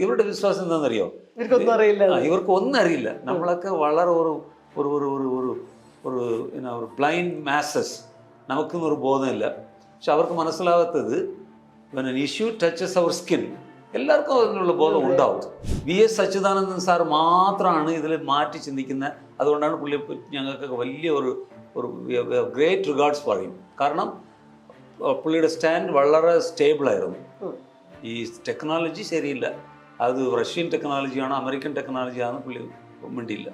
ഇവരുടെ വിശ്വാസം എന്താണെന്നറിയോ? ഇവർക്ക് ഒന്നും അറിയില്ല. നമ്മളൊക്കെ വളരെ ഒരു ഒരു ഒരു ഒരു ഒരു ഒരു ഒരു ബ്ലൈൻഡ് മാസസ്, നമുക്കൊന്നും ഒരു ബോധമില്ല. പക്ഷെ അവർക്ക് മനസ്സിലാകാത്തത് when an issue touches our skin, എല്ലാവർക്കും അതിനുള്ള ബോധം ഉണ്ടാവും. VS അച്യുതാനന്ദൻ സാർ മാത്രമാണ് ഇതിൽ മാറ്റി ചിന്തിക്കുന്നത്. അതുകൊണ്ടാണ് പുള്ളി ഞങ്ങൾക്കൊക്കെ വലിയ ഒരു ഗ്രേറ്റ് റിഗാർഡ്സ് പറയും. കാരണം പുള്ളിയുടെ സ്റ്റാൻഡ് വളരെ സ്റ്റേബിളായിരുന്നു. ഈ ടെക്നോളജി ശരിയില്ല, അത് റഷ്യൻ ടെക്നോളജിയാണോ അമേരിക്കൻ ടെക്നോളജിയാണോ പുള്ളി മിണ്ടിയില്ല.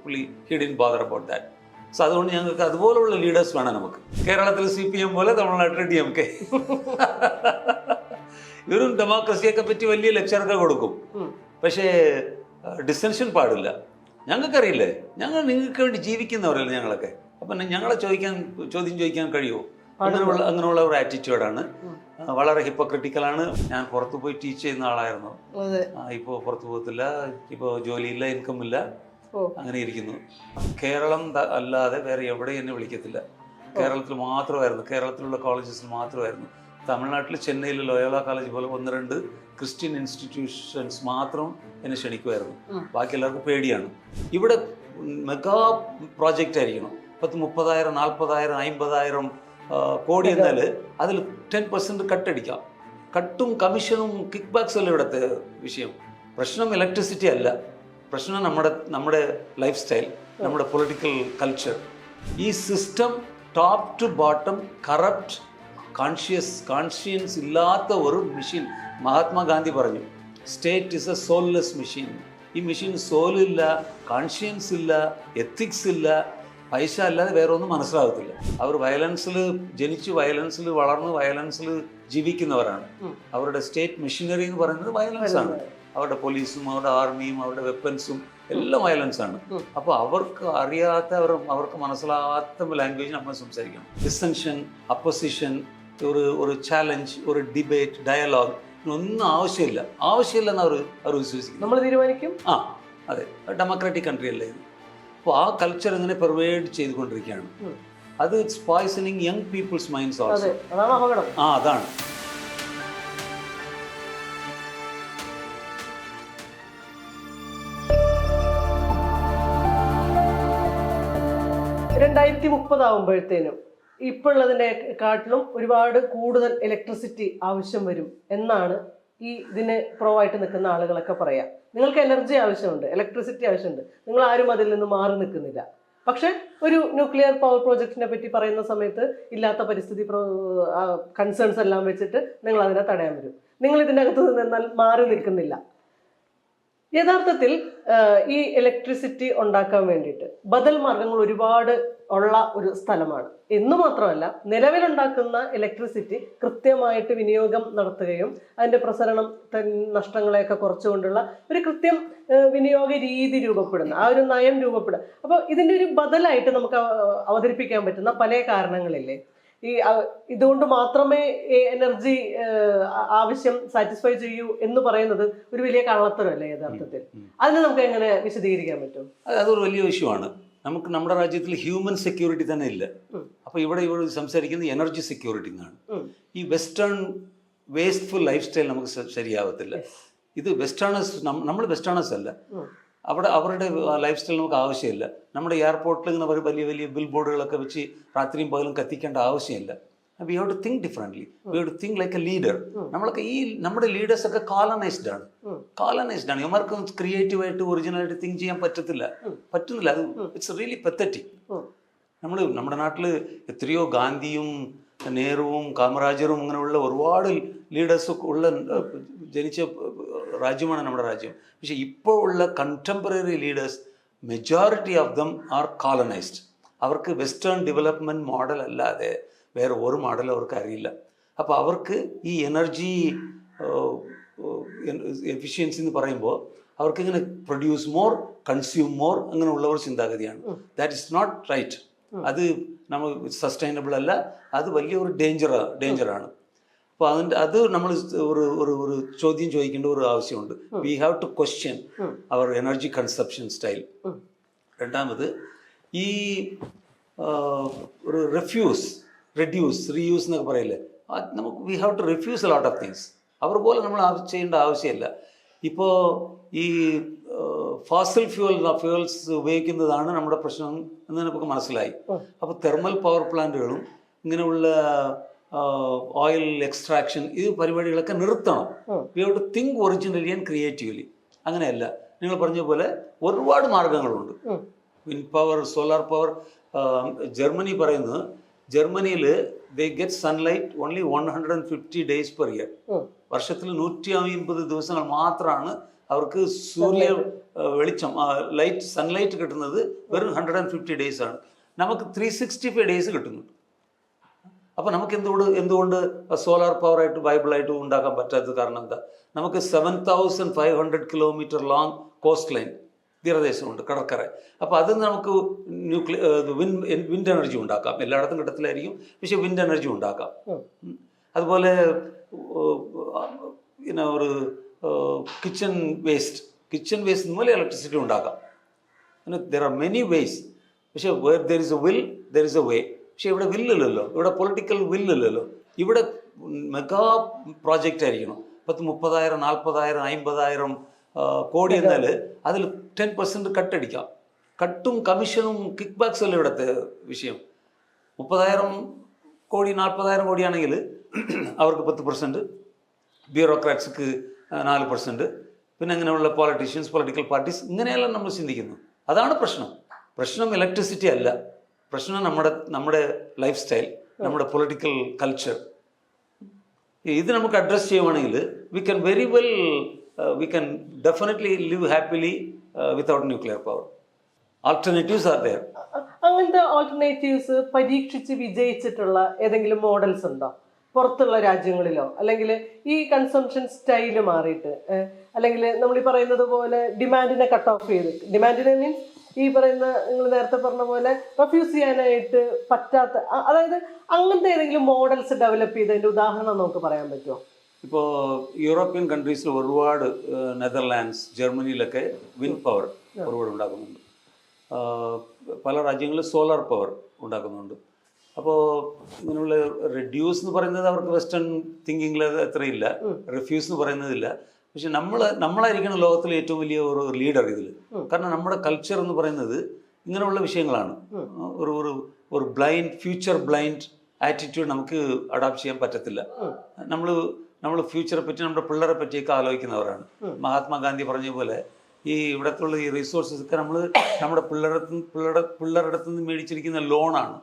പുള്ളി he didn't bother about that. So അതുകൊണ്ട് ഞങ്ങൾക്ക് അതുപോലുള്ള ലീഡേഴ്സ് വേണം നമുക്ക്. കേരളത്തിൽ CPM പോലെ തമിഴ്നാട്ടിൽ DMK. ഇവരും ഡെമോക്രസിയൊക്കെ പറ്റി വലിയ ലെക്ചറൊക്കെ കൊടുക്കും. പക്ഷേ ഡിസ്റ്റൻഷൻ പാടില്ല. ഞങ്ങൾക്കറിയില്ലേ, ഞങ്ങൾ നിങ്ങൾക്ക് വേണ്ടി ജീവിക്കുന്നവരല്ലേ ഞങ്ങളൊക്കെ. അപ്പം ഞങ്ങളെ ചോദ്യം ചോദിക്കാൻ കഴിയുമോ? അങ്ങനെയുള്ള ഒരു ആറ്റിറ്റ്യൂഡാണ്. വളരെ ഹിപ്പോക്രിറ്റിക്കലാണ്. ഞാൻ പുറത്തു പോയി ടീച്ച് ചെയ്യുന്ന ആളായിരുന്നു. ഇപ്പോൾ പുറത്തു പോകത്തില്ല, ഇപ്പോൾ ജോലിയില്ല, ഇൻകം ഇല്ല, അങ്ങനെ ഇരിക്കുന്നു. കേരളം അല്ലാതെ വേറെ എവിടെയും എന്നെ വിളിക്കത്തില്ല. കേരളത്തിൽ മാത്രമായിരുന്നു, കേരളത്തിലുള്ള കോളേജസിൽ മാത്രമായിരുന്നു. തമിഴ്നാട്ടിൽ ചെന്നൈയിൽ ലോയോല കോളേജ് പോലെ 1-2 ക്രിസ്ത്യൻ ഇൻസ്റ്റിറ്റ്യൂഷൻസ് മാത്രം എന്നെ ക്ഷണിക്കുമായിരുന്നു. ബാക്കി എല്ലാവർക്കും പേടിയാണ്. ഇവിടെ മെഗാ പ്രോജക്റ്റ് ആയിരിക്കണം. 30,000, 40,000, 50,000 കോടി എന്നാൽ അതിൽ 10% കട്ടടിക്കാം. കട്ടും കമ്മീഷനും കിക്ക് ബാക്സും അല്ല ഇവിടുത്തെ വിഷയം. പ്രശ്നം ഇലക്ട്രിസിറ്റി അല്ല, പ്രശ്നം നമ്മുടെ ലൈഫ് സ്റ്റൈൽ, നമ്മുടെ പൊളിറ്റിക്കൽ കൾച്ചർ. ഈ system top to bottom corrupt, conscience ഇല്ലാത്ത ഒരു മെഷീൻ. മഹാത്മാഗാന്ധി പറഞ്ഞു, state is a soulless machine. ഈ മെഷീൻ സോലില്ല, കോൺഷ്യൻസ് ഇല്ല, എത്തിക്സ് ഇല്ല, പൈസ അല്ലാതെ വേറെ ഒന്നും മനസ്സിലാകത്തില്ല. അവർ വയലൻസിൽ ജനിച്ച് വയലൻസിൽ വളർന്ന് വയലൻസിൽ ജീവിക്കുന്നവരാണ്. അവരുടെ സ്റ്റേറ്റ് മെഷീനറി എന്ന് പറയുന്നത് വയലൻസ് ആണ്. അവരുടെ പോലീസും അവരുടെ ആർമിയും അവരുടെ വെപ്പൻസും എല്ലാം വയലൻസ് ആണ്. അപ്പോൾ അവർക്ക് അറിയാത്ത അവർക്ക് മനസ്സിലാകാത്ത ലാംഗ്വേജ് നമ്മൾ സംസാരിക്കണം. ഡിസെൻഷൻ, അപ്പോസിഷൻ, ഒരു ചാലഞ്ച്, ഒരു ഡിബേറ്റ്, ഡയലോഗ് ഒന്നും ആവശ്യമില്ലെന്ന് അവർ വിശ്വസിക്കും. നമ്മൾ തീരുമാനിക്കും. അതെ, ഡെമോക്രാറ്റിക് കൺട്രി അല്ലേ. അപ്പോൾ ആ കൾച്ചർ ഇങ്ങനെ പെർവേഡ് ചെയ്തുകൊണ്ടിരിക്കുകയാണ്. അത് it's poisoning young people's minds also. അതാണ്. ആകുമ്പോഴത്തേനും ഇപ്പോൾ ഉള്ളതിൻ്റെ കാട്ടിലും ഒരുപാട് കൂടുതൽ ഇലക്ട്രിസിറ്റി ആവശ്യം വരും എന്നാണ് ഇതിന് പ്രോ ആയിട്ട് നിൽക്കുന്ന ആളുകളൊക്കെ പറയാം. നിങ്ങൾക്ക് എനർജി ആവശ്യമുണ്ട്, ഇലക്ട്രിസിറ്റി ആവശ്യമുണ്ട്, നിങ്ങൾ ആരും അതിൽ നിന്ന് മാറി നിൽക്കുന്നില്ല. പക്ഷെ ഒരു ന്യൂക്ലിയർ പവർ പ്രോജക്റ്റിനെ പറ്റി പറയുന്ന സമയത്ത് ഇല്ലാത്ത പരിസ്ഥിതി കൺസേൺസ് എല്ലാം വെച്ചിട്ട് നിങ്ങൾ അതിനെ തടയാൻ വരും. നിങ്ങൾ ഇതിനകത്ത് നിന്നാൽ മാറി നിൽക്കുന്നില്ല. യഥാർത്ഥത്തിൽ ഈ ഇലക്ട്രിസിറ്റി ഉണ്ടാക്കാൻ വേണ്ടിയിട്ട് ബദൽ മാർഗങ്ങൾ ഒരുപാട് ഉള്ള ഒരു സ്ഥലമാണ്. എന്ന് മാത്രമല്ല, നിലവിലുണ്ടാക്കുന്ന ഇലക്ട്രിസിറ്റി കൃത്യമായിട്ട് വിനിയോഗം നടത്തുകയും അതിൻ്റെ പ്രസരണം നഷ്ടങ്ങളെയൊക്കെ കുറച്ചുകൊണ്ടുള്ള ഒരു കൃത്യം വിനിയോഗ രീതി രൂപപ്പെടുന്ന ആ ഒരു നയം രൂപപ്പെടുക. അപ്പോൾ ഇതിൻ്റെ ഒരു ബദലായിട്ട് നമുക്ക് അവതരിപ്പിക്കാൻ പറ്റുന്ന പല കാരണങ്ങളില്ലേ? ഇതുകൊണ്ട് മാത്രമേ എനർജി ആവശ്യം സാറ്റിസ്ഫൈ ചെയ്യൂ എന്ന് പറയുന്നത് ഒരു വലിയ കള്ളത്തരമല്ലേ യഥാർത്ഥത്തിൽ? അതിന് നമുക്ക് എങ്ങനെ വിശദീകരിക്കാൻ പറ്റും? അതൊരു വലിയ ഇഷ്യൂ ആണ്. നമ്മുടെ രാജ്യത്തിൽ ഹ്യൂമൻ സെക്യൂരിറ്റി തന്നെ ഇല്ല. അപ്പോൾ ഇവിടെ സംസാരിക്കുന്നത് എനർജി സെക്യൂരിറ്റി എന്നാണ്. ഈ വെസ്റ്റേൺ വേസ്റ്റ്ഫുൾ ലൈഫ് സ്റ്റൈൽ നമുക്ക് ശരിയാവത്തില്ല. ഇത് വെസ്റ്റേണേഴ്സ്, നമ്മൾ വെസ്റ്റേണേഴ്സ് അല്ല. അവരുടെ ലൈഫ് സ്റ്റൈൽ നമുക്ക് ആവശ്യമില്ല. നമ്മുടെ എയർപോർട്ടിൽ ഇങ്ങനെ വലിയ വലിയ ബിൽ ബോർഡുകളൊക്കെ വെച്ച് രാത്രിയും പകലും കത്തിക്കേണ്ട ആവശ്യമില്ല. We have to think differently. We have to think like a leader. നമ്മളൊക്കെ നമ്മുടെ ലീഡേഴ്സൊക്കെ കോളനൈസ്ഡ് ആണ്. ഇവർക്ക് ക്രിയേറ്റീവായിട്ട് ഒറിജിനലായിട്ട് തിങ്ക് ചെയ്യാൻ പറ്റുന്നില്ല. അത് ഇറ്റ്സ് റിയലി പത്തറ്റിക്. നമ്മുടെ നാട്ടിൽ എത്രയോ ഗാന്ധിയും നെഹ്റുവും കാമരാജറും അങ്ങനെയുള്ള ഒരുപാട് ലീഡേഴ്സൊക്കെ ഉള്ള ജനിച്ച രാജ്യമാണ് നമ്മുടെ രാജ്യം. പക്ഷെ ഇപ്പോൾ ഉള്ള contemporary leaders majority of them are colonised. അവർക്ക് വെസ്റ്റേൺ ഡെവലപ്മെൻറ്റ് മോഡൽ അല്ലാതെ വേറെ ഒരു മോഡൽ അവർക്ക് അറിയില്ല. അപ്പോൾ അവർക്ക് ഈ എനർജി എഫിഷ്യൻസി എന്ന് പറയുമ്പോൾ അവർക്കിങ്ങനെ പ്രൊഡ്യൂസ് മോർ, കൺസ്യൂം മോർ അങ്ങനെയുള്ള ഒരു ചിന്താഗതിയാണ്. That is not right. അത് നമ്മൾ സസ്റ്റൈനബിൾ അല്ല. അത് വലിയൊരു ഡേഞ്ചറാണ്. അപ്പോൾ അത് നമ്മൾ ഒരു ചോദ്യം ചോദിക്കേണ്ട ഒരു ആവശ്യമുണ്ട്. We have to question our energy consumption style. രണ്ടാമത് ഈ ഒരു റെഡ്യൂസ് റീയൂസ് എന്നൊക്കെ പറയില്ലേ, നമുക്ക് we have to refuse a lot of things. അവർ പോലെ നമ്മൾ ചെയ്യേണ്ട ആവശ്യമില്ല. ഇപ്പോൾ ഈ ഫാസിൽ ഫ്യൂവൽസ് ഉപയോഗിക്കുന്നതാണ് നമ്മുടെ പ്രശ്നം എന്ന് നമുക്ക് മനസ്സിലായി. അപ്പോൾ തെർമൽ പവർ പ്ലാന്റുകളും ഇങ്ങനെയുള്ള ഓയിൽ എക്സ്ട്രാക്ഷൻ ഈ പരിപാടികളൊക്കെ നിർത്തണം. We have to think originally and creatively. അങ്ങനെയല്ല, നിങ്ങൾ പറഞ്ഞ പോലെ ഒരുപാട് മാർഗങ്ങളുണ്ട്. Wind power, solar power. Germany പറയുന്നത്, ജർമ്മനിയിൽ they get sunlight only 150 days per year. വർഷത്തിൽ 150 ദിവസങ്ങൾ മാത്രമാണ് അവർക്ക് സൂര്യ വെളിച്ചം, ലൈറ്റ്, സൺലൈറ്റ് കിട്ടുന്നത്. വെറും 150 days ആണ്. നമുക്ക് 365 days കിട്ടുന്നുണ്ട്. അപ്പോൾ നമുക്ക് എന്തുകൊണ്ട് സോളാർ പവറായിട്ട് വൈബിളായിട്ട് ഉണ്ടാക്കാൻ പറ്റാത്തത് കാരണം എന്താ? നമുക്ക് 7500 kilometer ലോങ് കോസ്റ്റ് ലൈൻ, തീരദേശമുണ്ട്, കടற்കര. അപ്പോൾ അത് നമുക്ക് വിൻഡ് എനർജി ഉണ്ടാക്കാം. എല്ലായിടത്തും കിട്ടത്തിലായിരിക്കും, പക്ഷേ വിൻഡ് എനർജി ഉണ്ടാക്കാം. അതുപോലെ ഒരു കിച്ചൺ വേസ്റ്റ് മൂലം ഇലക്ട്രിസിറ്റി ഉണ്ടാക്കാം. There are many ways. പക്ഷേ where there is a will there is a way. പക്ഷേ ഇവിടെ വില്ലില്ലല്ലോ, ഇവിടെ പൊളിറ്റിക്കൽ വില്ലില്ലല്ലോ. ഇവിടെ മെഗാ പ്രോജക്റ്റ് ആയിരിക്കണം. 30,000, 40,000, 50,000 കോടി എന്നാൽ അതിൽ 10% കട്ടടിക്കാം. കട്ടും കമ്മീഷനും കിക്ക് ബാക്സും അല്ല ഇവിടുത്തെ വിഷയം. 30,000 കോടി 40,000 കോടിയാണെങ്കിൽ അവർക്ക് 10%, ബ്യൂറോക്രാറ്റ്സ്ക്ക് 4%, പിന്നെ അങ്ങനെയുള്ള പൊളിറ്റീഷ്യൻസ്, പൊളിറ്റിക്കൽ പാർട്ടീസ്, ഇങ്ങനെയെല്ലാം നമ്മൾ ചിന്തിക്കുന്നു. അതാണ് പ്രശ്നം ഇലക്ട്രിസിറ്റി അല്ല. പ്രശ്നം നമ്മുടെ ലൈഫ് സ്റ്റൈൽ, നമ്മുടെ പൊളിറ്റിക്കൽ കൾച്ചർ. ഇത് നമുക്ക് അഡ്രസ് ചെയ്യുവാണെങ്കിൽ V can definitely live happily without nuclear power. Alternatives are there. അങ്ങനത്തെ ഓൾട്ടർനേറ്റീവ്സ് പരീക്ഷിച്ച് വിജയിച്ചിട്ടുള്ള ഏതെങ്കിലും മോഡൽസ് ഉണ്ടോ പുറത്തുള്ള രാജ്യങ്ങളിലോ? അല്ലെങ്കിൽ ഈ കൺസംഷൻ സ്റ്റൈല് മാറിയിട്ട്, അല്ലെങ്കിൽ നമ്മൾ ഈ പറയുന്നത് പോലെ ഡിമാൻഡിനെ കട്ട് ഓഫ് ചെയ്ത്, ഡിമാൻഡിനെ മീൻസ് ഈ പറയുന്ന നിങ്ങൾ നേരത്തെ പറഞ്ഞ പോലെ റെഫ്യൂസ് ചെയ്യാനായിട്ട് പറ്റാത്ത, അതായത് അങ്ങനത്തെ ഏതെങ്കിലും മോഡൽസ് ഡെവലപ്പ് ചെയ്തതിൻ്റെ ഉദാഹരണം നമുക്ക് പറയാൻ പറ്റുമോ? ഇപ്പോൾ യൂറോപ്യൻ കൺട്രീസിൽ ഒരുപാട്, നെതർലാൻഡ്സ്, ജർമ്മനിയിലൊക്കെ വിൻഡ് പവർ ഒരുപാട് ഉണ്ടാക്കുന്നുണ്ട്. പല രാജ്യങ്ങളിൽ സോളാർ പവർ ഉണ്ടാക്കുന്നുണ്ട്. അപ്പോൾ ഇങ്ങനെയുള്ള റെഡ്യൂസ് എന്ന് പറയുന്നത് അവർക്ക് വെസ്റ്റേൺ തിങ്കിങ്ങിൽ അത്രയില്ല, റിഫ്യൂസ് എന്ന് പറയുന്നതില്ല. പക്ഷെ നമ്മളായിരിക്കണം ലോകത്തിലെ ഏറ്റവും വലിയ ഒരു ലീഡർ ഇതിൽ. കാരണം നമ്മുടെ കൾച്ചർ എന്ന് പറയുന്നത് ഇങ്ങനെയുള്ള വിഷയങ്ങളാണ്. ഒരു ഫ്യൂച്ചർ ബ്ലൈൻഡ് ആറ്റിറ്റ്യൂഡ് നമുക്ക് അഡോപ്റ്റ് ചെയ്യാൻ പറ്റത്തില്ല. നമ്മൾ ഫ്യൂച്ചറെ പറ്റി, നമ്മുടെ പിള്ളേരെ പറ്റിയൊക്കെ ആലോചിക്കുന്നവരാണ്. മഹാത്മാഗാന്ധി പറഞ്ഞ പോലെ ഈ ഇവിടത്തുള്ള ഈ റിസോഴ്സസ് ഒക്കെ നമ്മുടെ പിള്ളേരുടെ അടുത്ത് നിന്ന് മേടിച്ചിരിക്കുന്ന ലോണാണ്.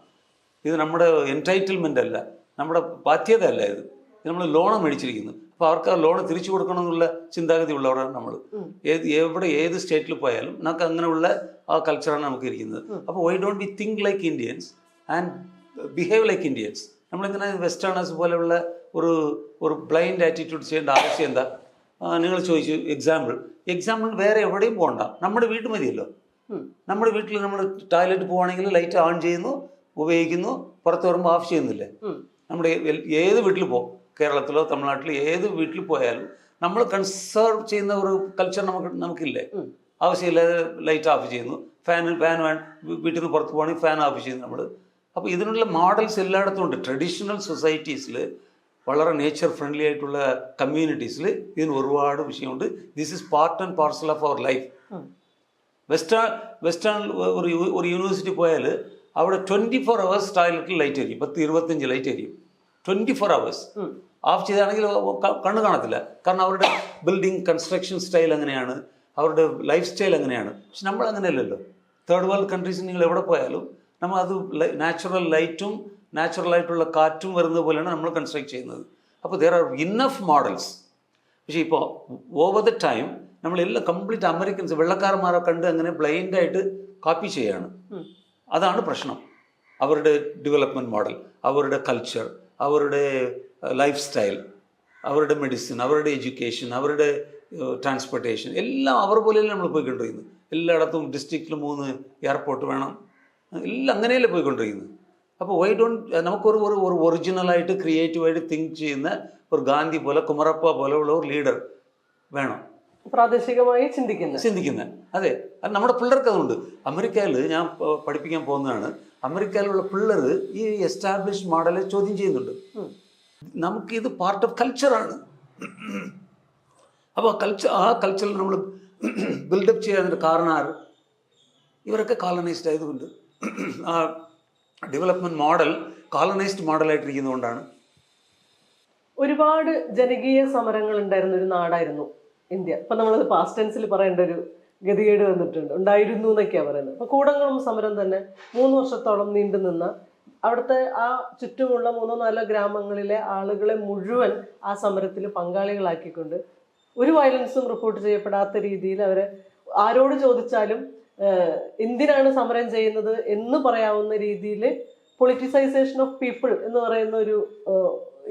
ഇത് നമ്മുടെ എൻറ്റൈറ്റിൽമെൻ്റ് അല്ല, നമ്മുടെ ബാധ്യത അല്ല. ഇത് നമ്മൾ ലോണാണ് മേടിച്ചിരിക്കുന്നത്. അപ്പോൾ അവർക്ക് ആ ലോണ് തിരിച്ചു കൊടുക്കണം എന്നുള്ള ചിന്താഗതി ഉള്ളവരാണ് നമ്മൾ. ഏത് സ്റ്റേറ്റിൽ പോയാലും നമുക്ക് അങ്ങനെയുള്ള ആ കൾച്ചറാണ് നമുക്ക് ഇരിക്കുന്നത്. അപ്പോൾ why don't we think like Indians and behave like Indians? നമ്മളിങ്ങനെ വെസ്റ്റേണേഴ്സ് പോലെയുള്ള ഒരു ബ്ലൈൻഡ് ആറ്റിറ്റ്യൂഡ് ചെയ്യേണ്ട ആവശ്യം എന്താ? നിങ്ങൾ ചോദിച്ചു എക്സാമ്പിൾ വേറെ എവിടെയും പോകണ്ട, നമ്മുടെ വീട്ടിൽ മതിയല്ലോ. നമ്മുടെ വീട്ടിൽ നമ്മൾ ടോയ്ലറ്റ് പോവുകയാണെങ്കിൽ ലൈറ്റ് ഓൺ ചെയ്യുന്നു, ഉപയോഗിക്കുന്നു, പുറത്ത് വരുമ്പോൾ ഓഫ് ചെയ്യുന്നില്ലേ? നമ്മുടെ ഏത് വീട്ടിൽ കേരളത്തിലോ തമിഴ്നാട്ടിലോ ഏത് വീട്ടിൽ പോയാലും നമ്മൾ കൺസേർവ് ചെയ്യുന്ന ഒരു കൾച്ചർ നമുക്കില്ലേ? ആവശ്യമില്ലാതെ ലൈറ്റ് ഓഫ് ചെയ്യുന്നു, ഫാൻ വീട്ടിൽ നിന്ന് പുറത്ത് പോകണമെങ്കിൽ ഫാൻ ഓഫ് ചെയ്യുന്നു നമ്മൾ. അപ്പോൾ ഇതിനുള്ള മോഡൽസ് എല്ലായിടത്തും ഉണ്ട്. ട്രഡീഷണൽ സൊസൈറ്റീസിൽ, വളരെ നേച്ചർ ഫ്രണ്ട്ലി ആയിട്ടുള്ള കമ്മ്യൂണിറ്റീസിൽ ഇതിന് ഒരുപാട് വിഷയമുണ്ട്. This is part and parcel of our life. Western ഒരു യൂണിവേഴ്സിറ്റി പോയാൽ അവിടെ 24 hours ടോയ്ലറ്റിൽ ലൈറ്റ് ആയിരിക്കും, 10-25 ലൈറ്റ് ആയിരിക്കും 24 hours. ഓഫ് ചെയ്താണെങ്കിൽ കണ്ണ് കാണത്തില്ല. കാരണം അവരുടെ ബിൽഡിംഗ് കൺസ്ട്രക്ഷൻ സ്റ്റൈൽ അങ്ങനെയാണ്, അവരുടെ ലൈഫ് സ്റ്റൈൽ അങ്ങനെയാണ്. പക്ഷെ നമ്മൾ അങ്ങനെയല്ലല്ലോ. തേർഡ് വേൾഡ് കൺട്രീസിൽ നിങ്ങൾ എവിടെ പോയാലും നമ്മൾ അത് നാച്ചുറൽ ലൈറ്റും നാച്ചുറലായിട്ടുള്ള കാറ്റും വരുന്നത് പോലെയാണ് നമ്മൾ കൺസ്ട്രക്ട് ചെയ്യുന്നത്. അപ്പോൾ ദർ ആർ ഇന്നഫ് മോഡൽസ്. പക്ഷേ ഇപ്പോൾ ഓവർ ദ ടൈം നമ്മളെല്ലാം കംപ്ലീറ്റ് അമേരിക്കൻസ്, വെള്ളക്കാരന്മാരെ കണ്ട് അങ്ങനെ ബ്ലൈൻഡായിട്ട് കോപ്പി ചെയ്യാണ്. അതാണ് പ്രശ്നം. അവരുടെ ഡെവലപ്മെൻറ്റ് മോഡൽ, അവരുടെ കൾച്ചർ, അവരുടെ ലൈഫ് സ്റ്റൈൽ, അവരുടെ മെഡിസിൻ, അവരുടെ എഡ്യൂക്കേഷൻ, അവരുടെ ട്രാൻസ്പോർട്ടേഷൻ എല്ലാം അവർ പോലെയല്ലേ നമ്മൾ പോയിക്കൊണ്ടിരിക്കുന്നത്. എല്ലായിടത്തും ഡിസ്ട്രിക്റ്റിൽ 3 എയർപോർട്ട് വേണം, എല്ലാം അങ്ങനെയല്ലേ പോയിക്കൊണ്ടിരിക്കുന്നത്. അപ്പോൾ വൈ ഡോണ്ട് നമുക്കൊരു ഒറിജിനലായിട്ട് ക്രിയേറ്റീവായിട്ട് തിങ്ക് ചെയ്യുന്ന ഒരു ഗാന്ധി പോലെ, കുമരപ്പ പോലെയുള്ള ഒരു ലീഡർ വേണം, പ്രാദേശികമായി ചിന്തിക്കുന്ന. അതെ, അത് നമ്മുടെ പിള്ളേർക്ക് അതുണ്ട്. അമേരിക്കയിൽ ഞാൻ പഠിപ്പിക്കാൻ പോകുന്നതാണ്. അമേരിക്കയിലുള്ള പിള്ളേർ ഈ എസ്റ്റാബ്ലിഷ് മോഡലെ ചോദ്യം ചെയ്യുന്നുണ്ട്. നമുക്കിത് പാർട്ട് ഓഫ് കൾച്ചറാണ്. അപ്പോൾ ആ കൾച്ചറിൽ നമ്മൾ ബിൽഡപ്പ് ചെയ്യാതിൻ്റെ കാരണം ആര്? ഇവരൊക്കെ കോളനൈസ്ഡ് ആയതുകൊണ്ട് ആ ഡെവലപ്മെൻറ്റ് മോഡൽ കോളനൈസ്ഡ് മോഡലായിട്ടിരിക്കുന്നതുകൊണ്ടാണ്. ഒരുപാട് ജനകീയ സമരങ്ങൾ ഉണ്ടായിരുന്ന ഒരു നാടായിരുന്നു ഇന്ത്യ. ഇപ്പം നമ്മളത് പാസ്റ്റ് ടെൻസിൽ പറയേണ്ട ഒരു ഗതികേട് വന്നിട്ടുണ്ട്. ഉണ്ടായിരുന്നു എന്നൊക്കെയാണ് പറയുന്നത്. അപ്പോൾ കൂടംകുളം സമരം തന്നെ 3 വർഷത്തോളം നീണ്ടു നിന്ന അവിടുത്തെ ആ ചുറ്റുമുള്ള 3-4 ഗ്രാമങ്ങളിലെ ആളുകളെ മുഴുവൻ ആ സമരത്തിൽ പങ്കാളികളാക്കിക്കൊണ്ട് ഒരു വയലൻസും റിപ്പോർട്ട് ചെയ്യപ്പെടാത്ത രീതിയിൽ അവരെ ആരോട് ചോദിച്ചാലും എന്തിനാണ് സമരം ചെയ്യുന്നത് എന്ന് പറയാവുന്ന രീതിയിൽ പൊളിറ്റിസൈസേഷൻ ഓഫ് പീപ്പിൾ എന്ന് പറയുന്ന ഒരു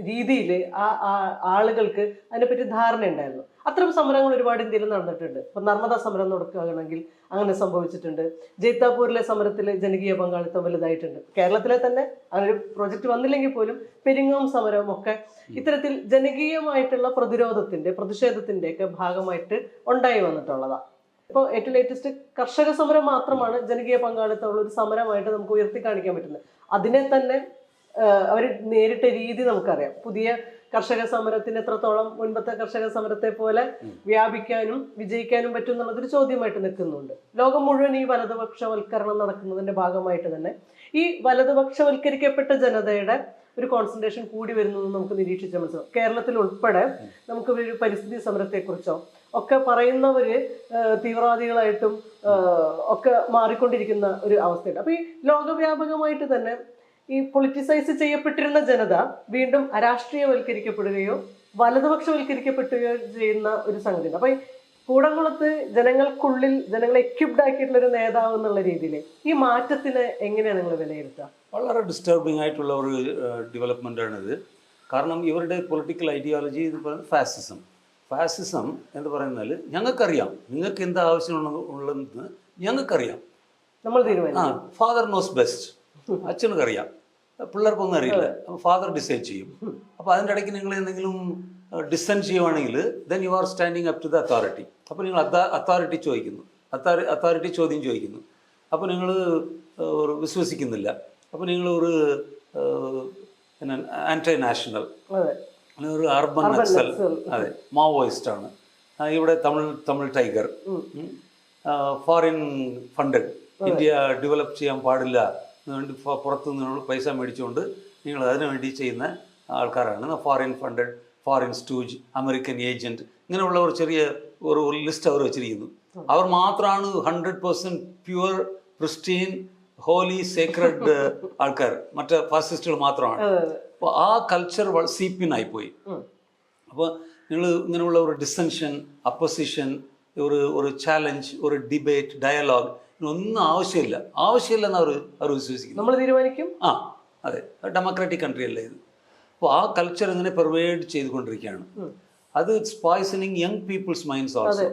രീതിയിൽ ആ ആളുകൾക്ക് അതിനെപ്പറ്റി ധാരണ ഉണ്ടായിരുന്നു. അത്തരം സമരങ്ങൾ ഒരുപാട് ഇന്ത്യയിൽ നടന്നിട്ടുണ്ട്. ഇപ്പം നർമ്മദ സമരം നടക്കുകയാണെങ്കിൽ അങ്ങനെ സംഭവിച്ചിട്ടുണ്ട്. ജയ്താപൂരിലെ സമരത്തിൽ ജനകീയ പങ്കാളിത്തം വലുതായിട്ടുണ്ട്. കേരളത്തിലെ തന്നെ അങ്ങനെ ഒരു പ്രോജക്റ്റ് വന്നില്ലെങ്കിൽ പോലും പെരിങ്ങോം സമരവും ഒക്കെ ഇത്തരത്തിൽ ജനകീയമായിട്ടുള്ള പ്രതിഷേധത്തിൻ്റെ ഒക്കെ ഭാഗമായിട്ട് ഉണ്ടായി വന്നിട്ടുള്ളതാണ്. ഇപ്പോൾ ഏറ്റവും ലേറ്റസ്റ്റ് കർഷക സമരം മാത്രമാണ് ജനകീയ പങ്കാളിത്തമുള്ള ഒരു സമരമായിട്ട് നമുക്ക് ഉയർത്തി കാണിക്കാൻ പറ്റുന്നത്. അതിനെ തന്നെ അവർ നേരിട്ട രീതി നമുക്കറിയാം. പുതിയ കർഷക സമരത്തിന് എത്രത്തോളം മുൻപത്തെ കർഷക സമരത്തെ പോലെ വ്യാപിക്കാനും വിജയിക്കാനും പറ്റും എന്നുള്ളതൊരു ചോദ്യമായിട്ട് നിൽക്കുന്നുണ്ട്. ലോകം മുഴുവൻ ഈ വലതുപക്ഷവൽക്കരണം നടക്കുന്നതിന്റെ ഭാഗമായിട്ട് തന്നെ ഈ വലതുപക്ഷവൽക്കരിക്കപ്പെട്ട ജനതയുടെ ഒരു കോൺസെൻട്രേഷൻ കൂടി വരുന്നത് നമുക്ക് നിരീക്ഷിച്ചാൽ മനസ്സിലാവും. കേരളത്തിൽ ഉൾപ്പെടെ നമുക്ക് ഒരു പരിസ്ഥിതി സമരത്തെക്കുറിച്ചോ ഒക്കെ പറയുന്നവര് തീവ്രവാദികളായിട്ടും ഒക്കെ മാറിക്കൊണ്ടിരിക്കുന്ന ഒരു അവസ്ഥയുണ്ട്. അപ്പൊ ഈ ലോകവ്യാപകമായിട്ട് തന്നെ ഈ പൊളിറ്റിസൈസ് ചെയ്യപ്പെട്ടിരുന്ന ജനത വീണ്ടും അരാഷ്ട്രീയവൽക്കരിക്കപ്പെടുകയോ വലതുപക്ഷവൽക്കരിക്കപ്പെടുകയോ ചെയ്യുന്ന ഒരു സംഗതിയുണ്ട്. അപ്പൊ ഈ കൂടംകുളത്ത് ജനങ്ങൾക്കുള്ളിൽ ജനങ്ങളെ എക്യുപ്ഡ് ആക്കിയിട്ടുള്ള ഒരു നേതാവ് എന്നുള്ള രീതിയിൽ ഈ മാറ്റത്തിന് എങ്ങനെയാണ് നിങ്ങൾ വിലയിരുത്തുക? വളരെ ഡിസ്റ്റർബിംഗ് ആയിട്ടുള്ള ഒരു ഡെവലപ്മെൻ്റാണിത്. കാരണം ഇവരുടെ പൊളിറ്റിക്കൽ ഐഡിയോളജി എന്ന് പറയുന്നത് ഫാസിസം എന്ന് പറയുന്നത് ഞങ്ങൾക്കറിയാം, നിങ്ങൾക്ക് എന്താ ആവശ്യമുള്ളതെന്ന് ഞങ്ങൾക്കറിയാം. നമ്മൾ തീരുമാനിക്കും. Father knows best. അച്ഛനക്കറിയാം, പിള്ളേർക്കൊന്നും അറിയില്ല. ഫാദർ ഡിസൈഡ് ചെയ്യും. അപ്പോൾ അതിൻ്റെ ഇടയ്ക്ക് നിങ്ങൾ എന്തെങ്കിലും ഡിസെൻഡ് ചെയ്യുവാണെങ്കിൽ then you are standing up to the authority. അപ്പോൾ നിങ്ങൾ അതോറിറ്റി ചോദ്യം ചോദിക്കുന്നു. അപ്പോൾ നിങ്ങൾ വിശ്വസിക്കുന്നില്ല. അപ്പോൾ നിങ്ങൾ ഒരു ആൻറ്റി നാഷണൽ, ഒരു അർബൻ നക്സൽ, അതെ, മാവോയിസ്റ്റാണ്. ഇവിടെ Tamil tiger, foreign funded, India develop ചെയ്യാൻ പാടില്ല വേണ്ടി പുറത്തുനിന്ന് പൈസ മേടിച്ചുകൊണ്ട് നിങ്ങൾ അതിനു വേണ്ടി ചെയ്യുന്ന ആൾക്കാരാണ്. Foreign funded, foreign stooge, American agent, ഇങ്ങനെയുള്ള ഒരു ചെറിയ ഒരു ലിസ്റ്റ് അവർ വെച്ചിരിക്കുന്നു. അവർ മാത്രമാണ് 100% പ്യുവർ, പ്രിസ്റ്റീൻ, ഹോലി, സേക്രഡ് ആൾക്കാർ. മറ്റേ ഫാസിസ്റ്റുകൾ മാത്രമാണ്. അപ്പോൾ ആ കൾച്ചർ സീപ്പിനായിപ്പോയി. അപ്പോൾ നിങ്ങൾ ഇങ്ങനെയുള്ള ഒരു ഡിസെൻഷൻ, അപ്പോസിഷൻ, ഒരു ചാലഞ്ച്, ഒരു ഡിബേറ്റ്, ഡയലോഗ് ഒന്നും ആവശ്യമില്ലെന്ന് അവർ വിശ്വസിക്കുന്നു. നമ്മൾ തീരുമാനിക്കും. അതെ, ഡെമോക്രാറ്റിക് കൺട്രി അല്ലേ ഇത്. അപ്പോൾ ആ കൾച്ചർ ഇങ്ങനെ പെർവേഡ് ചെയ്തുകൊണ്ടിരിക്കുകയാണ്. അത് it's poisoning young people's minds also.